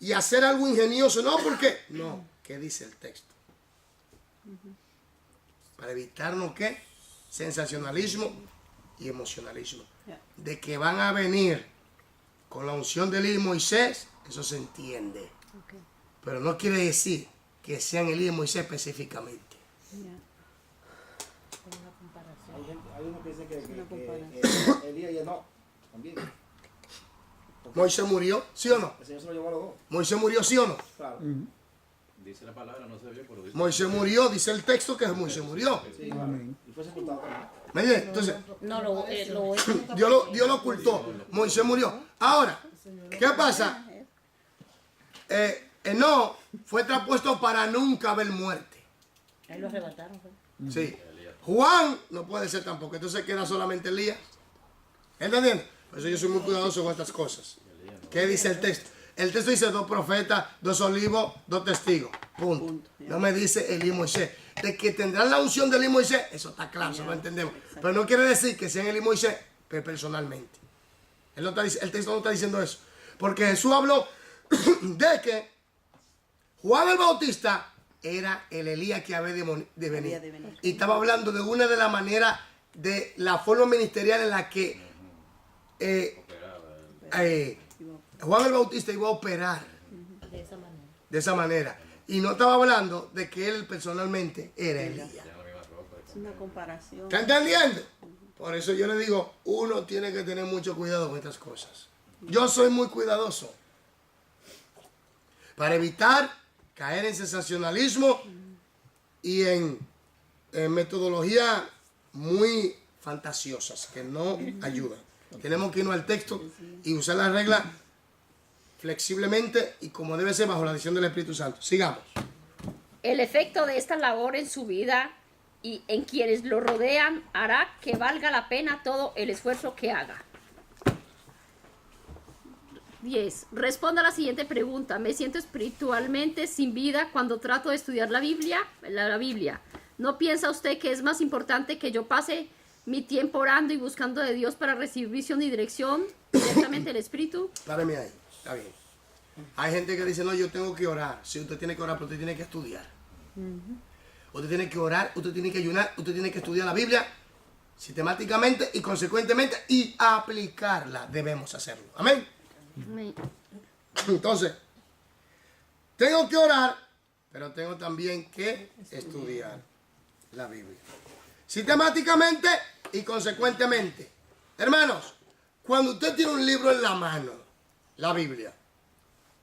y hacer algo ingenioso. No, porque no, ¿qué dice el texto? Para evitarnos qué, sensacionalismo y emocionalismo. De que van a venir con la unción de Elías y Moisés, eso se entiende. Pero no quiere decir que sean Elías y Moisés específicamente. Hay uno que dice que Elías y no, también. Moisés murió, ¿sí o no? El Señor se lo llevó a los dos. Moisés murió, ¿sí o no? Claro. Dice la palabra, no se vio, pero dice. Moisés murió, dice el texto que Moisés murió. Sí, claro. Y fue sepultado también. ¿Me entiendes? Entonces, No, lo Dios lo ocultó. Moisés murió. Ahora, ¿qué pasa? No fue traspuesto para nunca ver muerte. Ahí lo arrebataron. ¿Fue? Sí. Juan no puede ser tampoco. Entonces queda solamente Elías. ¿Entendiendo? Por eso yo soy muy cuidadoso con estas cosas. ¿Qué dice el texto? El texto dice 2 profetas, 2 olivos, 2 testigos. Punto. No me dice Elí y Moisés. De que tendrán la unción de Elí y Moisés, eso está claro, eso lo entendemos. Pero no quiere decir que sean Elí y Moisés personalmente. El texto no está diciendo eso. Porque Jesús habló de que Juan el Bautista era el Elías que había de venir. Y estaba hablando de una de las maneras, de la forma ministerial en la que Juan el Bautista iba a operar de esa manera. Y no estaba hablando de que él personalmente era Elías. Es una comparación. ¿Está entendiendo? Por eso yo le digo, uno tiene que tener mucho cuidado con estas cosas. Yo soy muy cuidadoso. Para evitar caer en sensacionalismo y en metodologías muy fantasiosas que no ayudan. Tenemos que irnos al texto y usar las reglas flexiblemente y como debe ser bajo la dirección del Espíritu Santo. Sigamos. El efecto de esta labor en su vida y en quienes lo rodean hará que valga la pena todo el esfuerzo que haga. 10. Responda a la siguiente pregunta. Me siento espiritualmente sin vida cuando trato de estudiar la Biblia. ¿No piensa usted que es más importante que yo pase mi tiempo orando y buscando de Dios para recibir visión y dirección directamente del Espíritu? Páreme ahí. Está bien. Hay gente que dice, no, yo tengo que orar. Sí, usted tiene que orar, pero usted tiene que estudiar. Usted tiene que orar, usted tiene que ayunar, usted tiene que estudiar la Biblia sistemáticamente y consecuentemente y aplicarla. Debemos hacerlo. Amén. Entonces, tengo que orar, pero tengo también que estudiar la Biblia sistemáticamente y consecuentemente. Hermanos, cuando usted tiene un libro en la mano, la Biblia,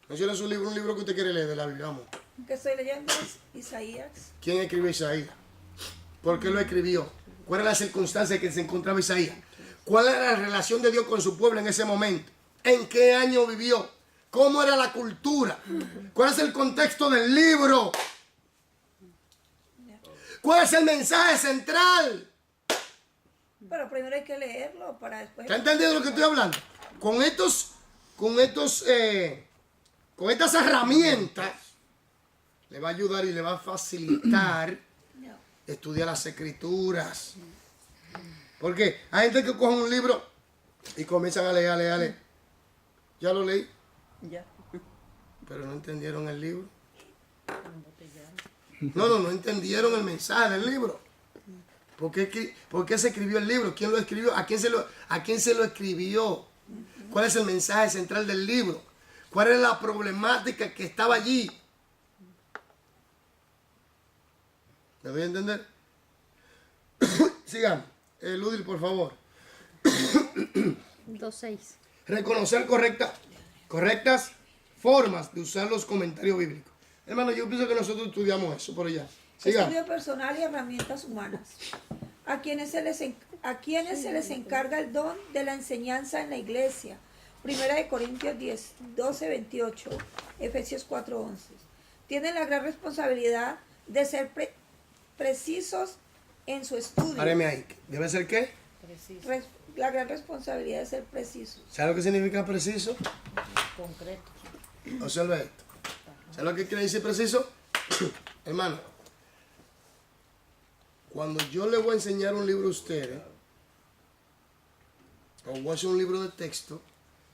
menciona un libro que usted quiere leer de la Biblia, vamos. Que estoy leyendo es Isaías. ¿Quién escribió Isaías? ¿Por qué lo escribió? ¿Cuál era la circunstancia en que se encontraba Isaías? ¿Cuál era la relación de Dios con su pueblo en ese momento? ¿En qué año vivió? ¿Cómo era la cultura? ¿Cuál es el contexto del libro? ¿Cuál es el mensaje central? Pero primero hay que leerlo para después. ¿Está entendiendo lo que estoy hablando? Con estas herramientas le va a ayudar y le va a facilitar estudiar las escrituras. Porque hay gente que coge un libro, Y comienzan a leer. Ya lo leí, Ya. pero no entendieron el libro. No entendieron el mensaje del libro. ¿Por qué se escribió el libro? ¿Quién lo escribió? ¿A quién se lo escribió? ¿Cuál es el mensaje central del libro? ¿Cuál es la problemática que estaba allí? ¿Me doy a entender? Sigan. Ludil, por favor. 2.6. Reconocer correctas formas de usar los comentarios bíblicos. Hermano, yo pienso que nosotros estudiamos eso por allá. Sigan. Estudio personal y herramientas humanas. A quienes se les encarga el don de la enseñanza en la iglesia. 1 Corintios 12, 28. Efesios 4, 11. Tienen la gran responsabilidad de ser precisos en su estudio. Páreme ahí. ¿Debe ser qué? Preciso, La gran responsabilidad de ser precisos. ¿Sabe lo que significa preciso? concreto. Observa esto. ¿Sabe lo que quiere decir preciso? Hermano, cuando yo le voy a enseñar un libro a ustedes, o voy a hacer un libro de texto,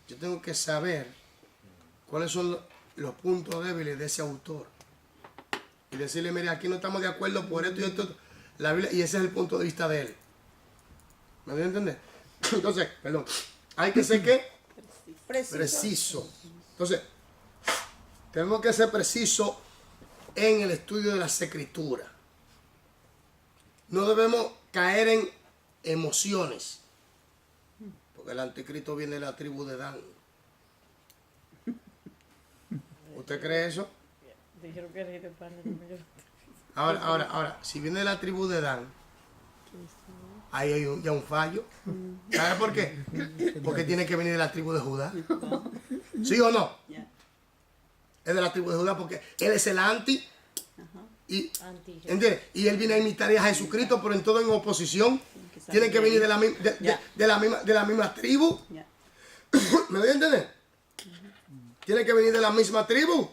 yo tengo que saber cuáles son los puntos débiles de ese autor. Y decirle, mire, aquí no estamos de acuerdo por esto y esto. La Biblia, y ese es el punto de vista de él. ¿Me voy a entender? Entonces, perdón, hay que ser ¿qué? Preciso. Entonces, tenemos que ser precisos en el estudio de las escrituras. No debemos caer en emociones. Porque el anticristo viene de la tribu de Dan. ¿Usted cree eso? Dijeron que era de pan. Ahora, si viene de la tribu de Dan, ahí hay ya un fallo. ¿Sabe por qué? Porque tiene que venir de la tribu de Judá. ¿Sí o no? Ya. Es de la tribu de Judá porque él es el anti. Y, Anti. ¿entiendes? Y él viene a imitar a Jesucristo, pero en todo en oposición. Tiene que venir de la misma tribu. Ya. ¿Me doy a entender? Tiene que venir de la misma tribu.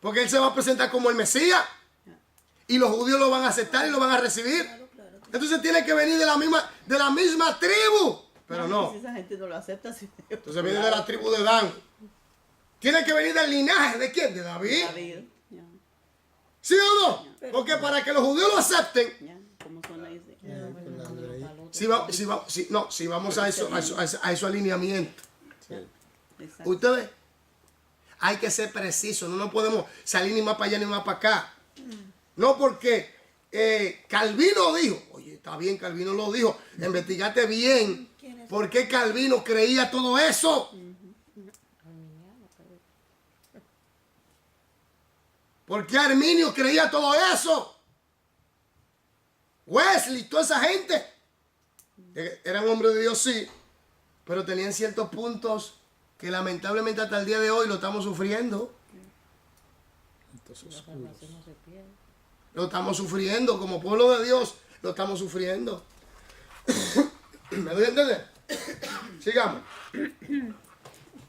Porque él se va a presentar como el Mesías. Y los judíos lo van a aceptar y lo van a recibir. Entonces tiene que venir de la misma tribu. Pero no. Si esa gente no lo acepta, sí. Entonces viene de la tribu de Dan. Tiene que venir del linaje de quién? De David. David. Ya. ¿Sí o no? Porque para que los judíos lo acepten, Ya. ¿Cómo son ahí? si vamos a esos alineamientos. Exacto. Ustedes, hay que ser precisos. No podemos salir ni más para allá ni más para acá. No porque Calvino dijo, oye, está bien, Calvino lo dijo, investigate bien por qué Calvino creía todo eso. ¿Por qué Arminio creía todo eso? Wesley, toda esa gente eran hombres de Dios, sí, pero tenían ciertos puntos que lamentablemente hasta el día de hoy lo estamos sufriendo. Lo estamos sufriendo, como pueblo de Dios, lo estamos sufriendo. ¿Me doy a entender? Sigamos.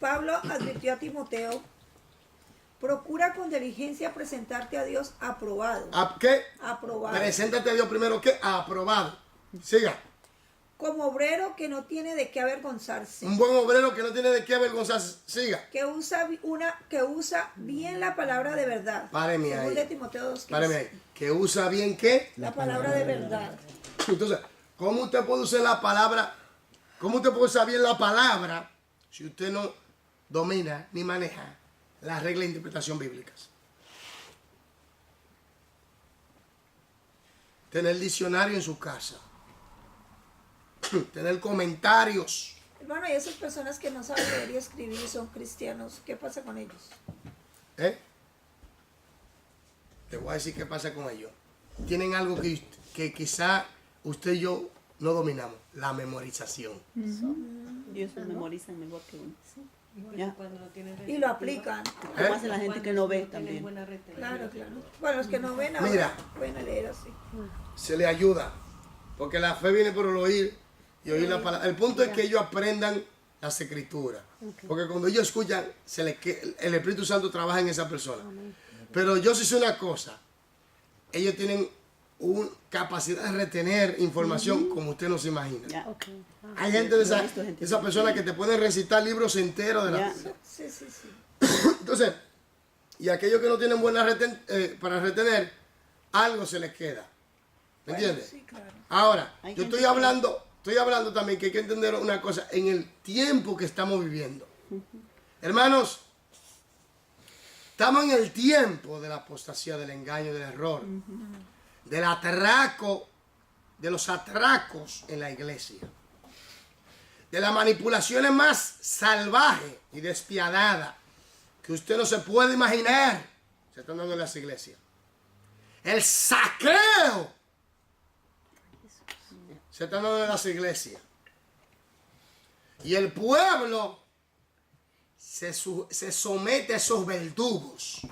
Pablo advirtió a Timoteo: procura con diligencia presentarte a Dios aprobado. ¿A qué? Aprobado. Preséntate a Dios primero, ¿qué? Aprobado. Siga. Como obrero que no tiene de qué avergonzarse. Un buen obrero que no tiene de qué avergonzarse. Siga. Que usa bien la palabra de verdad. Páreme Según ahí. de Timoteo 2:15. Páreme ahí. Que usa bien ¿qué? La palabra de verdad. Entonces, ¿cómo usted puede usar la palabra? ¿Cómo usted puede usar bien la palabra si usted no domina ni maneja las reglas de interpretación bíblicas? Tener diccionario en su casa. Tener comentarios. Hermano, y esas personas que no saben leer y escribir y son cristianos, ¿qué pasa con ellos? Te voy a decir qué pasa con ellos. Tienen algo que quizá usted y yo no dominamos. La memorización. Y eso memorizan mejor que uno. Ya. Y lo aplican. ¿Cómo hace la gente que no ve también? Claro, claro. Bueno, los que no ven ahora Mira. pueden leer así. Se le ayuda. Porque la fe viene por el oír y oír la palabra. El punto es que ellos aprendan las escrituras. Porque cuando ellos escuchan, el Espíritu Santo trabaja en esa persona. Pero yo sí sé una cosa. Ellos tienen una capacidad de retener información como usted no se imagina. Ya. Hay gente de Yo he visto gente esa así. persona que te puede recitar libros enteros de la Ya. Biblia. Sí, sí, sí. Entonces, y aquellos que no tienen buena para retener, algo se les queda. ¿Me entiendes? Sí, claro. Ahora, Hay yo gente estoy hablando también que hay que entender una cosa en el tiempo que estamos viviendo. Hermanos, estamos en el tiempo de la apostasía, del engaño, del error, del atraco, de los atracos en la iglesia, de las manipulaciones más salvajes y despiadadas que usted no se puede imaginar, se están dando en las iglesias. El saqueo se están dando en las iglesias. Y el pueblo se somete a esos verdugos,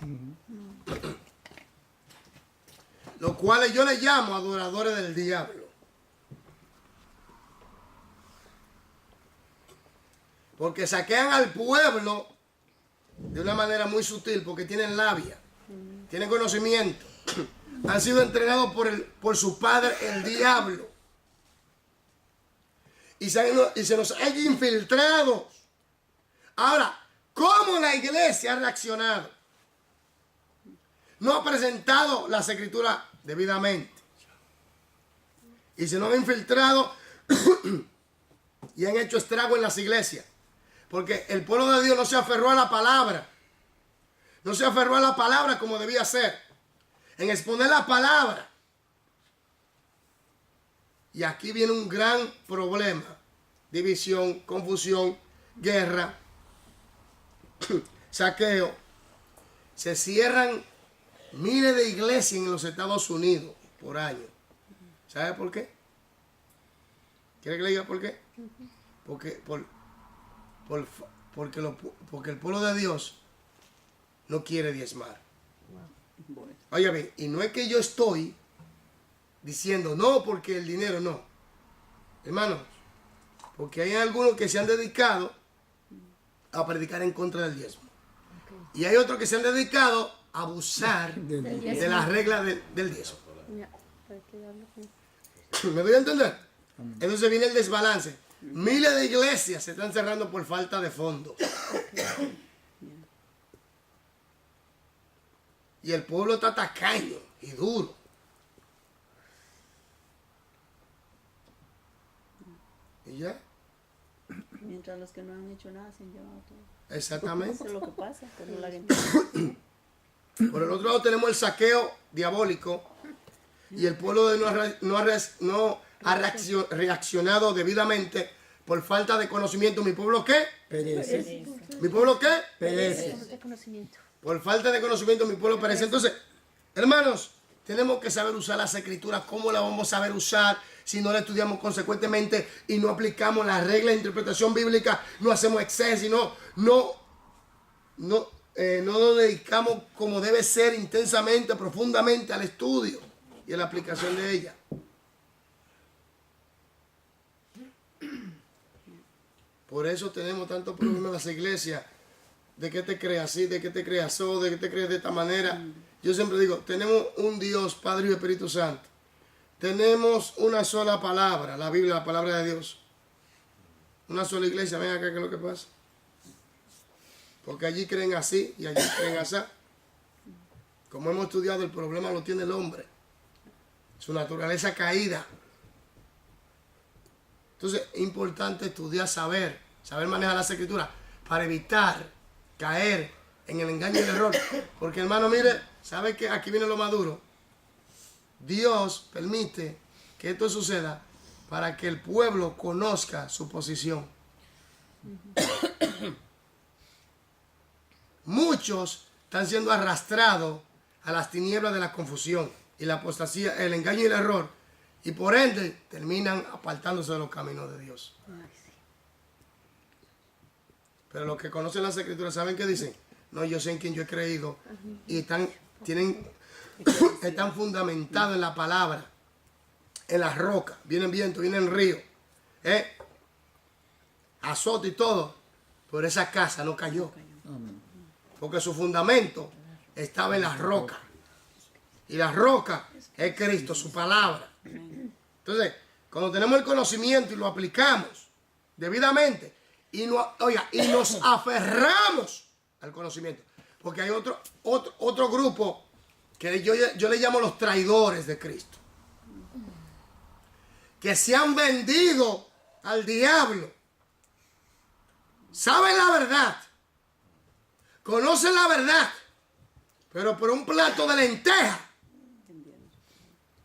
los cuales yo les llamo adoradores del diablo. Porque saquean al pueblo de una manera muy sutil, porque tienen labia, tienen conocimiento, han sido entrenados por su padre, el diablo. Y se nos han infiltrado. Ahora, ¿cómo la iglesia ha reaccionado? No ha presentado las escrituras debidamente. Y se nos han infiltrado y han hecho estrago en las iglesias. Porque el pueblo de Dios no se aferró a la palabra. No se aferró a la palabra como debía ser. En exponer la palabra. Y aquí viene un gran problema. División, confusión, guerra, saqueo. Se cierran miles de iglesias en los Estados Unidos por año. ¿Sabe por qué? ¿Quiere que le diga por qué? Porque el pueblo de Dios no quiere diezmar. Bueno. Oye, bien, y no es que yo estoy diciendo no porque el dinero no. Hermanos, porque hay algunos que se han dedicado a predicar en contra del diezmo. Y hay otros que se han dedicado a abusar de las reglas del diezmo. ¿Me doy a entender? Entonces viene el desbalance. Miles de iglesias se están cerrando por falta de fondos. Y el pueblo está tacaño y duro. ¿Y ya? Mientras los que no han hecho nada se han llevado todo. Exactamente. Eso es lo que pasa. Pero la gente... Por el otro lado tenemos el saqueo diabólico y el pueblo de no ha reaccionado debidamente por falta de conocimiento. ¿Mi pueblo qué? Perece. ¿Mi pueblo qué? Perece. Por falta de conocimiento mi pueblo perece. Entonces, hermanos, tenemos que saber usar las escrituras. ¿Cómo las vamos a saber usar si no la estudiamos consecuentemente y no aplicamos las reglas de interpretación bíblica? No hacemos exceso, no nos dedicamos como debe ser intensamente, profundamente al estudio y a la aplicación de ella. Por eso tenemos tantos problemas en las iglesias. ¿De qué te creas así? ¿De qué te creas así? ¿De qué te crees de esta manera? Yo siempre digo, tenemos un Dios, Padre y Espíritu Santo. Tenemos una sola palabra, la Biblia, la palabra de Dios. Una sola iglesia, ven acá, ¿qué es lo que pasa? Porque allí creen así y allí creen así. Como hemos estudiado, el problema lo tiene el hombre. Su naturaleza caída. Entonces, es importante estudiar, saber manejar las escrituras para evitar caer en el engaño y el error. Porque, hermano, mire, ¿sabe qué? Aquí viene lo más duro. Dios permite que esto suceda para que el pueblo conozca su posición. Muchos están siendo arrastrados a las tinieblas de la confusión y la apostasía, el engaño y el error, y por ende terminan apartándose de los caminos de Dios. Pero los que conocen las escrituras, ¿saben qué dicen? No, yo sé en quién yo he creído. Y están fundamentados en la palabra, en las rocas. Vienen vientos, vienen ríos, azote y todo. Pero esa casa no cayó. Porque su fundamento estaba en las rocas. Y la roca es Cristo, su palabra. Entonces, cuando tenemos el conocimiento y lo aplicamos debidamente, y nos aferramos al conocimiento, porque hay otro grupo que yo le llamo los traidores de Cristo, que se han vendido al diablo, saben la verdad, conocen la verdad, pero por un plato de lenteja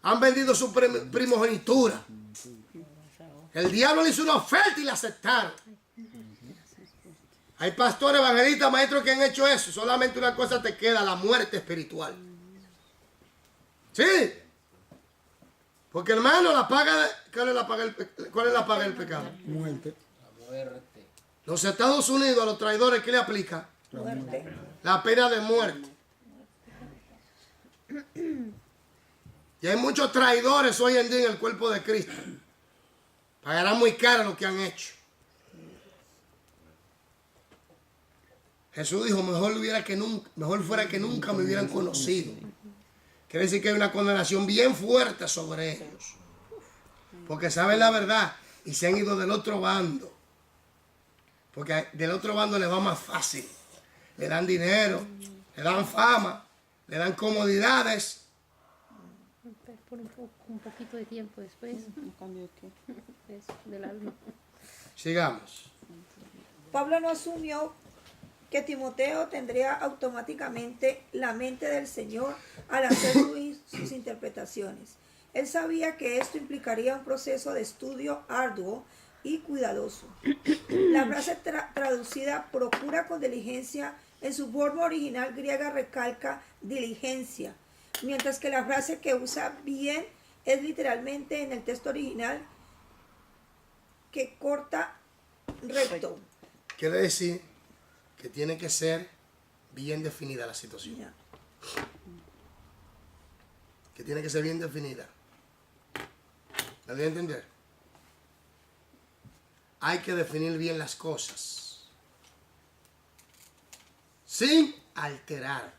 han vendido su primogenitura. El diablo le hizo una oferta y la aceptaron. Hay pastores, evangelistas, maestros que han hecho eso. Solamente una cosa te queda, la muerte espiritual. Sí. Porque hermano, ¿cuál es la paga del pecado? Muerte. Los Estados Unidos a los traidores, ¿qué le aplica? Muerte. La pena de muerte. Y hay muchos traidores hoy en día en el cuerpo de Cristo. Pagarán muy caro lo que han hecho. Jesús dijo, mejor fuera que nunca me hubieran conocido. Quiere decir que hay una condenación bien fuerte sobre ellos. Porque saben la verdad y se han ido del otro bando. Porque del otro bando les va más fácil. Le dan dinero, le dan fama, le dan comodidades. Por un poquito de tiempo después. ¿En cambio qué? Eso, del alma. Sigamos. Pablo no asumió que Timoteo tendría automáticamente la mente del Señor al hacer sus interpretaciones. Él sabía que esto implicaría un proceso de estudio arduo y cuidadoso. La frase traducida procura con diligencia en su forma original griega recalca diligencia, mientras que la frase que usa bien es literalmente en el texto original que corta recto. Quiere decir que tiene que ser bien definida la situación. Ya. Que tiene que ser bien definida. ¿Me voy a entender? Hay que definir bien las cosas. Sin alterar.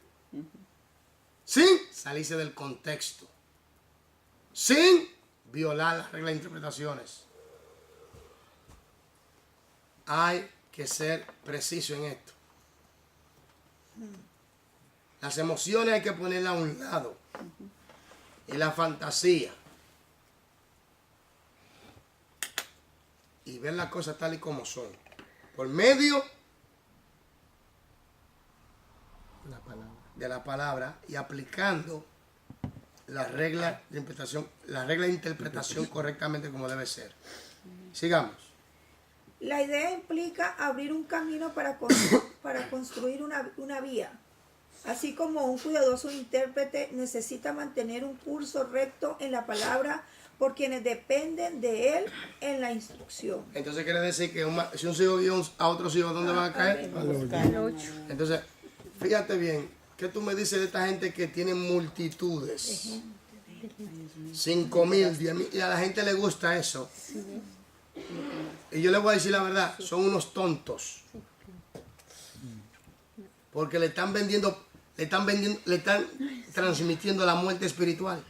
Sin salirse del contexto. Sin violar las reglas de interpretaciones. Hay que ser preciso en esto. Las emociones hay que ponerlas a un lado. Y la fantasía. Y ver las cosas tal y como son. Por medio de la palabra y aplicando las reglas de interpretación correctamente como debe ser. Sigamos. La idea implica abrir un camino para construir una vía, así como un cuidadoso intérprete necesita mantener un curso recto en la palabra por quienes dependen de él en la instrucción. Entonces quiere decir que si un hijo guía a otros hijos, ¿dónde van a caer? El 8. Entonces, fíjate bien, ¿qué tú me dices de esta gente que tiene multitudes? 5,000, 10,000, y a la gente le gusta eso. Y yo le voy a decir la verdad, son unos tontos. Porque le están transmitiendo la muerte espiritual.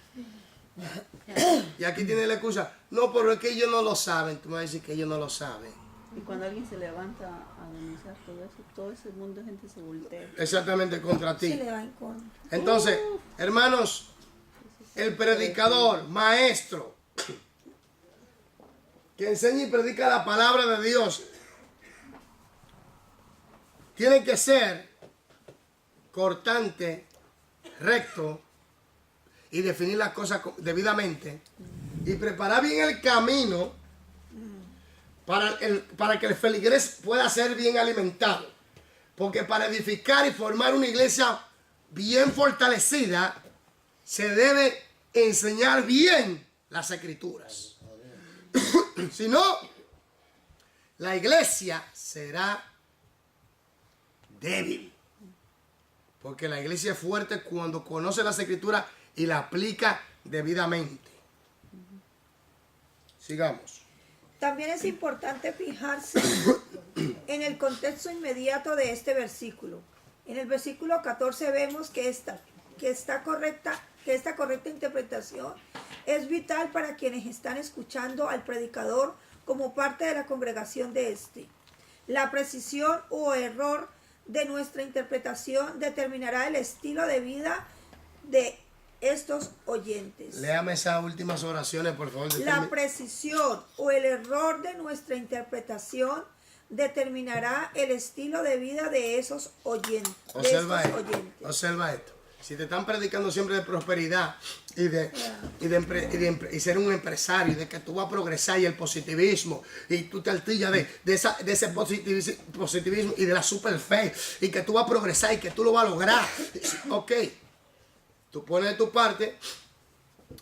Y aquí tiene la excusa, no, pero es que ellos no lo saben. Tú me vas a decir que ellos no lo saben. Y cuando alguien se levanta a denunciar todo ese mundo de gente se voltea. Exactamente contra ti. Se le va en contra. Entonces, hermanos, el predicador, maestro, que enseña y predica la palabra de Dios, tiene que ser cortante, recto y definir las cosas debidamente y preparar bien el camino para que el feligrés pueda ser bien alimentado. Porque para edificar y formar una iglesia bien fortalecida se debe enseñar bien las escrituras. Si no, la iglesia será débil. Porque la iglesia es fuerte cuando conoce las escrituras y la aplica debidamente. Sigamos. También es importante fijarse en el contexto inmediato de este versículo. En el versículo 14 vemos que está que esta correcta interpretación es vital para quienes están escuchando al predicador como parte de la congregación de este. La precisión o error de nuestra interpretación determinará el estilo de vida de estos oyentes. Léame esas últimas oraciones, por favor. La precisión o el error de nuestra interpretación determinará el estilo de vida de esos oyentes. Observa esto. Si te están predicando siempre de prosperidad y y ser un empresario, y de que tú vas a progresar y el positivismo, y tú te altillas de ese positivismo y de la super fe, y que tú vas a progresar y que tú lo vas a lograr. Ok, tú pones de tu parte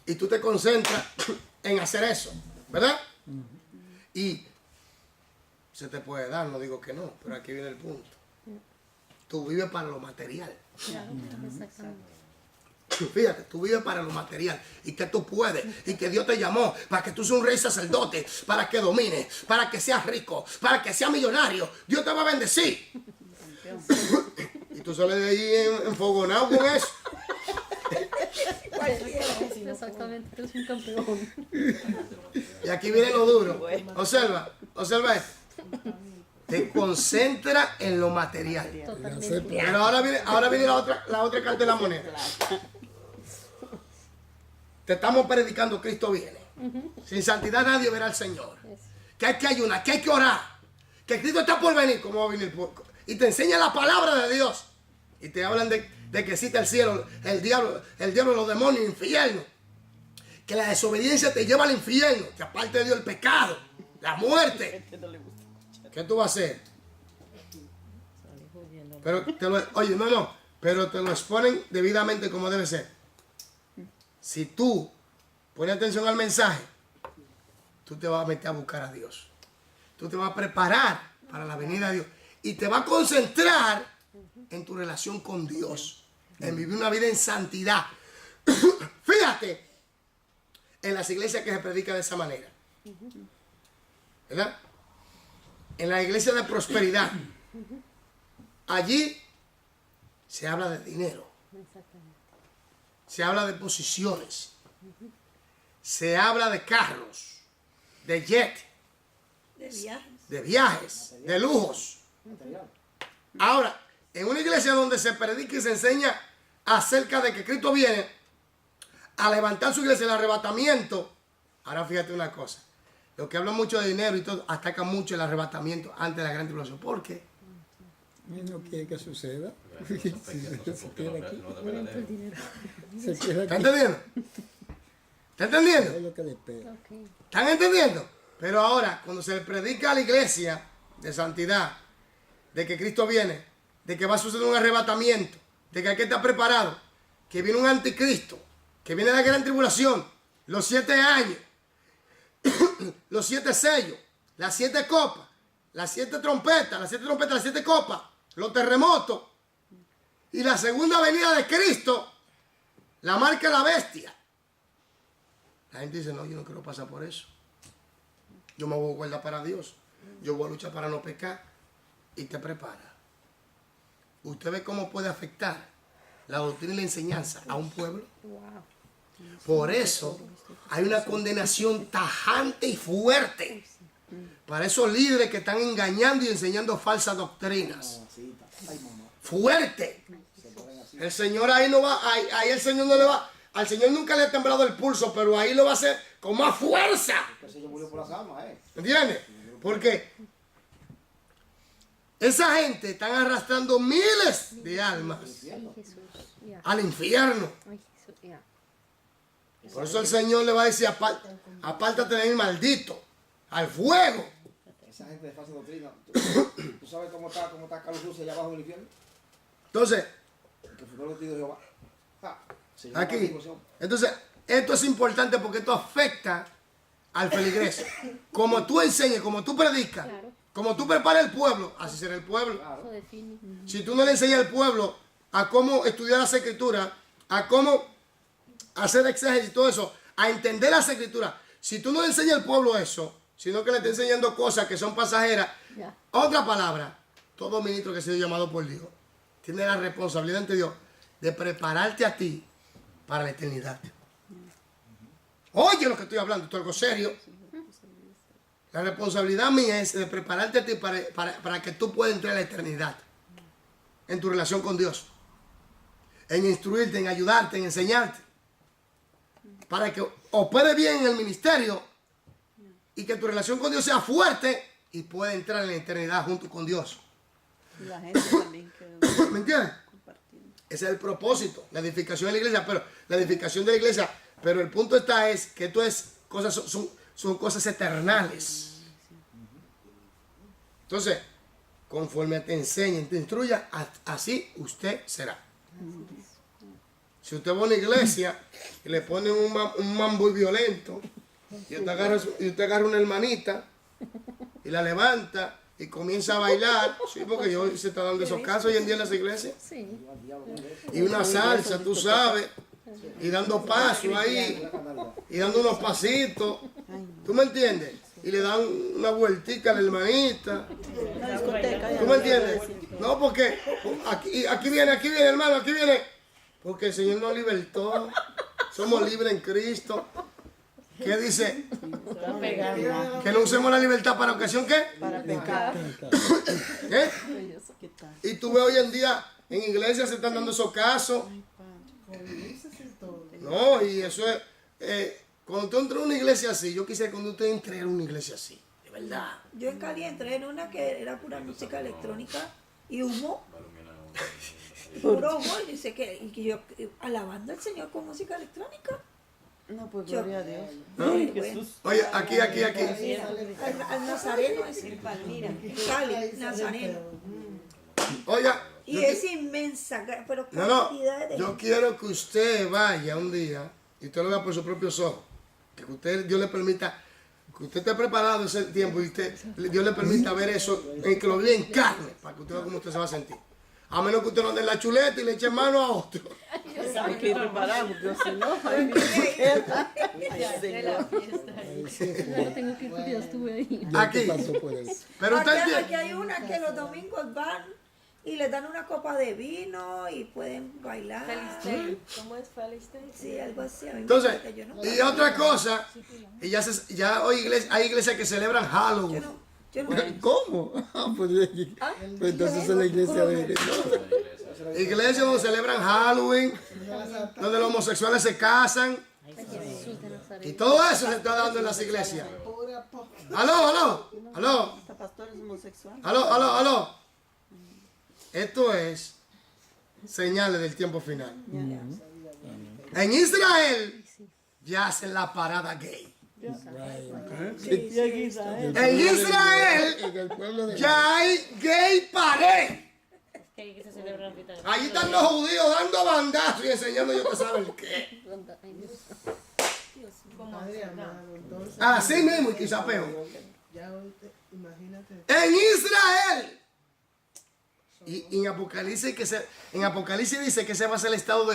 y tú te concentras en hacer eso, ¿verdad? Y se te puede dar, no digo que no, pero aquí viene el punto. Tú vives para lo material. Fíjate, tú vives para lo material y que tú puedes y que Dios te llamó para que tú seas un rey sacerdote, para que domines, para que seas rico, para que seas millonario. Dios te va a bendecir. Y tú sales de ahí enfogonado con eso. Exactamente, eres un campeón. Y aquí viene lo duro. Observa esto. Te concentra en lo material. Pero ahora viene la otra carta de la moneda. Te estamos predicando Cristo viene. Sin santidad nadie verá al Señor. Que hay que ayunar, que hay que orar. Que Cristo está por venir. ¿Cómo va a venir? Y te enseña la palabra de Dios. Y te hablan de que existe el cielo, el diablo, los demonios, el infierno. Que la desobediencia te lleva al infierno. Que aparte de Dios el pecado, la muerte. ¿Qué tú vas a hacer? Pero pero te lo exponen debidamente como debe ser. Si tú pones atención al mensaje, tú te vas a meter a buscar a Dios. Tú te vas a preparar para la venida de Dios. Y te vas a concentrar en tu relación con Dios. En vivir una vida en santidad. Fíjate en las iglesias que se predica de esa manera. ¿Verdad? En la iglesia de prosperidad, allí se habla de dinero, se habla de posiciones, se habla de carros, de jet, de viajes, de lujos. Ahora, en una iglesia donde se predica y se enseña acerca de que Cristo viene a levantar su iglesia, el arrebatamiento, ahora fíjate una cosa. Los que hablan mucho de dinero y todo, atacan mucho el arrebatamiento antes de la gran tribulación. ¿Por qué? No quiere que suceda. Se queda aquí. ¿Están entendiendo? ¿Están entendiendo? Es lo que le espera. ¿Están entendiendo? Pero ahora, cuando se le predica a la iglesia de santidad, de que Cristo viene, de que va a suceder un arrebatamiento, de que hay que estar preparado, que viene un anticristo, que viene la gran tribulación, los 7 años, los 7 sellos, las 7 copas, las 7 trompetas, las 7 copas, los terremotos y la segunda venida de Cristo, la marca de la bestia. La gente dice, no, yo no quiero pasar por eso. Yo me voy a guardar para Dios. Yo voy a luchar para no pecar. Y te prepara. ¿Usted ve cómo puede afectar la doctrina y la enseñanza a un pueblo? Por eso hay una condenación tajante y fuerte para esos líderes que están engañando y enseñando falsas doctrinas. Fuerte. El Señor ahí no va, ahí el Señor no le va, al Señor nunca le ha temblado el pulso, pero ahí lo va a hacer con más fuerza. ¿Entiendes? Porque esa gente están arrastrando miles de almas al infierno. Por eso el Señor le va a decir, apártate de mí, maldito, al fuego. Esa gente de falsa doctrina, ¿tú sabes cómo está Carlos Cruz allá abajo en el infierno? Entonces, Que fue lo que dijo Jehová. aquí, entonces, esto es importante porque esto afecta al feligres. Como tú enseñas, como tú predicas, como tú preparas el pueblo, así será el pueblo. Si tú no le enseñas al pueblo a cómo estudiar las escrituras, a cómo hacer exégesis y todo eso, a entender las escrituras, si tú no le enseñas al pueblo eso, sino que le estás enseñando cosas que son pasajeras, otra palabra, todo ministro que ha sido llamado por Dios tiene la responsabilidad ante Dios de prepararte a ti para la eternidad. Oye lo que estoy hablando, esto es algo serio. La responsabilidad mía es de prepararte a ti para que tú puedas entrar a la eternidad en tu relación con Dios, en instruirte, en ayudarte, en enseñarte, para que opere bien en el ministerio y que tu relación con Dios sea fuerte y pueda entrar en la eternidad junto con Dios. Y la gente también que ¿Me entiendes? compartiendo. Ese es el propósito, la edificación de la iglesia, pero el punto es que esto es cosas, son cosas eternales. Entonces, conforme te enseñen, te instruya, así usted será. Si usted va a una iglesia y le ponen un mambo violento, y usted agarra una hermanita y la levanta y comienza a bailar, sí, porque hoy se está dando esos casos hoy en día en las iglesias, Sí. y una salsa, tú sabes, y dando pasos ahí, y dando unos pasitos, ¿tú me entiendes? Y le dan una vueltica a la hermanita, Una discoteca. ¿tú me entiendes? No, porque aquí viene, hermano, aquí viene, porque el Señor nos libertó, somos libres en Cristo. ¿Qué dice? Que no usemos la libertad para ocasión, ¿qué? Para pecar. ¿Eh? ¿Qué tal? Y tú ves hoy en día en iglesias se están dando esos casos. No, y eso es, cuando tú entras a una iglesia así, yo quisiera que cuando usted entre a una iglesia así, de verdad. Yo en Cali entré en una que era pura música electrónica y humo. Puro humo. Y dice y que yo alabando al Señor con música electrónica. No, pues gloria a Dios. Ay, bueno. Oye, aquí. Al nazareno es Cali, nazareno. Oiga, Y es inmensa, pero no, cantidad de yo quiero que usted vaya un día y usted lo vea por sus propios ojos. Que usted, Dios le permita, que usted esté preparado ese tiempo y Dios le permita ver eso, que lo vea en carne, para que usted vea cómo usted se va a sentir. A menos que usted no dé la chuleta y le eche mano a otro. Hay que ir preparado, porque si no, ay, me queda. Ay, Señor. Yo tengo que ir porque ya estuve ahí. Aquí. Pasó por eso. Pero usted aquí entiende. hay una que los domingos van y les dan una copa de vino y pueden bailar. ¿Cómo es Feliz Day? Sí, algo así. A mí me Entonces, gusta, yo no- y otra cosa, y ya hoy hay iglesias que celebran Halloween. yo no- ¿Cómo? Pues entonces es la iglesia de... Iglesias donde celebran Halloween, donde los homosexuales se casan. Y todo eso se está dando en las iglesias. Aló. Hasta pastores homosexuales. Aló. Esto es señales del tiempo final. En Israel ya hacen la parada gay. En Israel En el pueblo de... ya hay gay parade. Que se celebra la fiesta de- Allí están los judíos dando bandazos y enseñando yo que saben qué. Así mismo y quizá peor. En Israel. Y en Apocalipsis, dice que ese va a ser el estado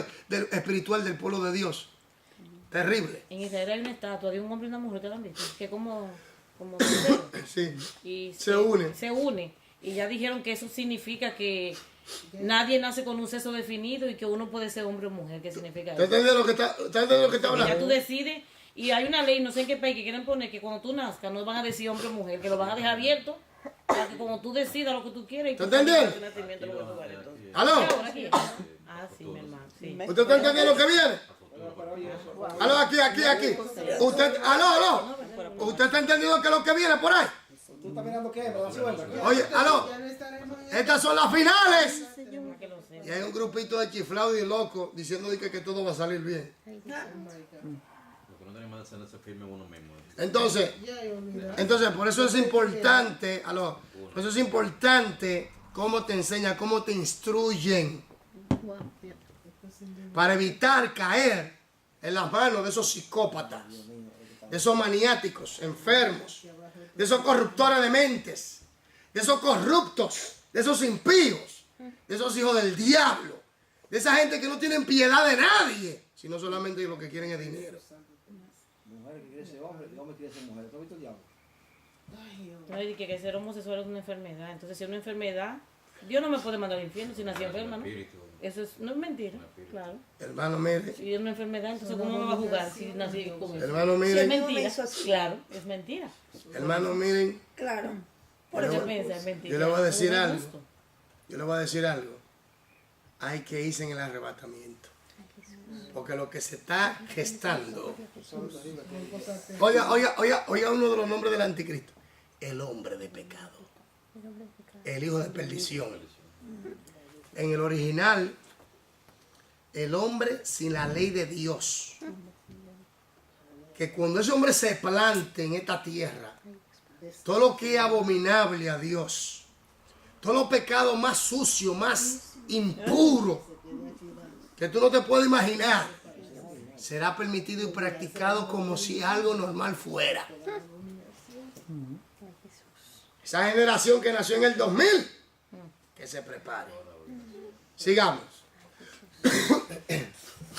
espiritual del pueblo de Dios. Terrible. En Israel hay una estatua de un hombre y una mujer, ¿te la han visto? Que como Sí. y Se une. Se une. Y ya dijeron que eso significa que nadie nace con un sexo definido y que uno puede ser hombre o mujer. ¿Qué significa ¿Te eso? entiendes lo que está Y ya tú hablando? decides. Y hay una ley, no sé en qué país, que quieren poner que cuando tú nazcas no van a decir hombre o mujer, que lo van a dejar abierto para que como tú decidas lo que tú quieres. Y ¿Te tú entiendes? sabes tu nacimiento, lo que tú vales, entonces. ¿Aló? Ahora aquí. Ah, sí, mi hermano. Sí. ¿Usted está entendiendo lo que viene? Aló, aquí. Aló. ¿Usted está entendiendo qué es lo que viene por ahí? ¿Tú estás mirando qué? ¿Verdad? Suelta. Oye, aló. Estas son las finales. Que lo sé. Y hay un grupito de chiflados y locos diciendo que todo va a salir bien. Lo que no tenemos que hacer es firme uno mismo. Entonces, por eso es importante, por eso es importante cómo te enseñan, cómo te instruyen, para evitar caer en las manos de esos psicópatas, de esos maniáticos, enfermos, de esos corruptores de mentes, de esos corruptos, de esos impíos, de esos hijos del diablo, de esa gente que no tienen piedad de nadie, sino solamente lo que quieren es dinero. Mujer que quiere ser hombre, y hombre quiere ser mujer. ¿Tú has visto el diablo? No, y que ser homosexual es una enfermedad. Entonces, si es una enfermedad, Dios no me puede mandar al infierno si nací enferma, ¿no? Espíritu. Eso es, no es mentira, claro. Hermano, mire. Si es una enfermedad, entonces ¿cómo me va a jugar si nací con eso? Hermano, Si es miren. mentira, claro, es mentira. Hermano, miren. Claro. Por eso piensa, es mentira. Yo le voy a decir Con algo. gusto. Yo le voy a decir algo. Hay que irse en el arrebatamiento. Porque lo que se está gestando. Oiga uno de los nombres del anticristo. El hombre de pecado. El hijo de perdición. En el original, el hombre sin la ley de Dios. Que cuando ese hombre se plante en esta tierra, todo lo que es abominable a Dios, todos los pecados más sucios, más impuros, que tú no te puedes imaginar, será permitido y practicado como si algo normal fuera. Esa generación que nació en el 2000, que se prepare. Sigamos.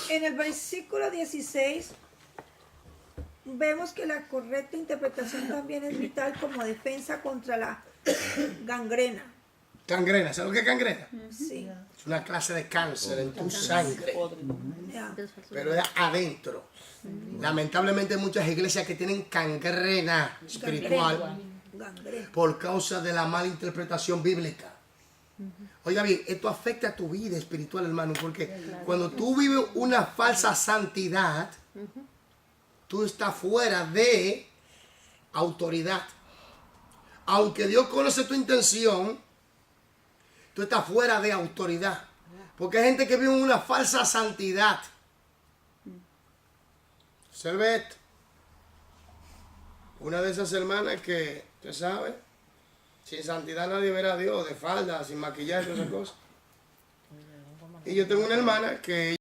En el versículo 16 vemos que la correcta interpretación también es vital como defensa contra la gangrena. Gangrena, ¿sabes lo que es gangrena? Sí. Es una clase de cáncer en tu sangre, Ya. pero es adentro. Lamentablemente hay muchas iglesias que tienen gangrena espiritual Gangrena. por causa de la mala interpretación bíblica. Oiga bien, esto afecta a tu vida espiritual, hermano, porque cuando tú vives una falsa santidad, tú estás fuera de autoridad. Aunque Dios conoce tu intención, tú estás fuera de autoridad. Porque hay gente que vive una falsa santidad. Observe esto. Una de esas hermanas que, usted sabe, sin santidad nadie verá a Dios, de falda, sin maquillaje, todas esas cosas. Y yo tengo una hermana que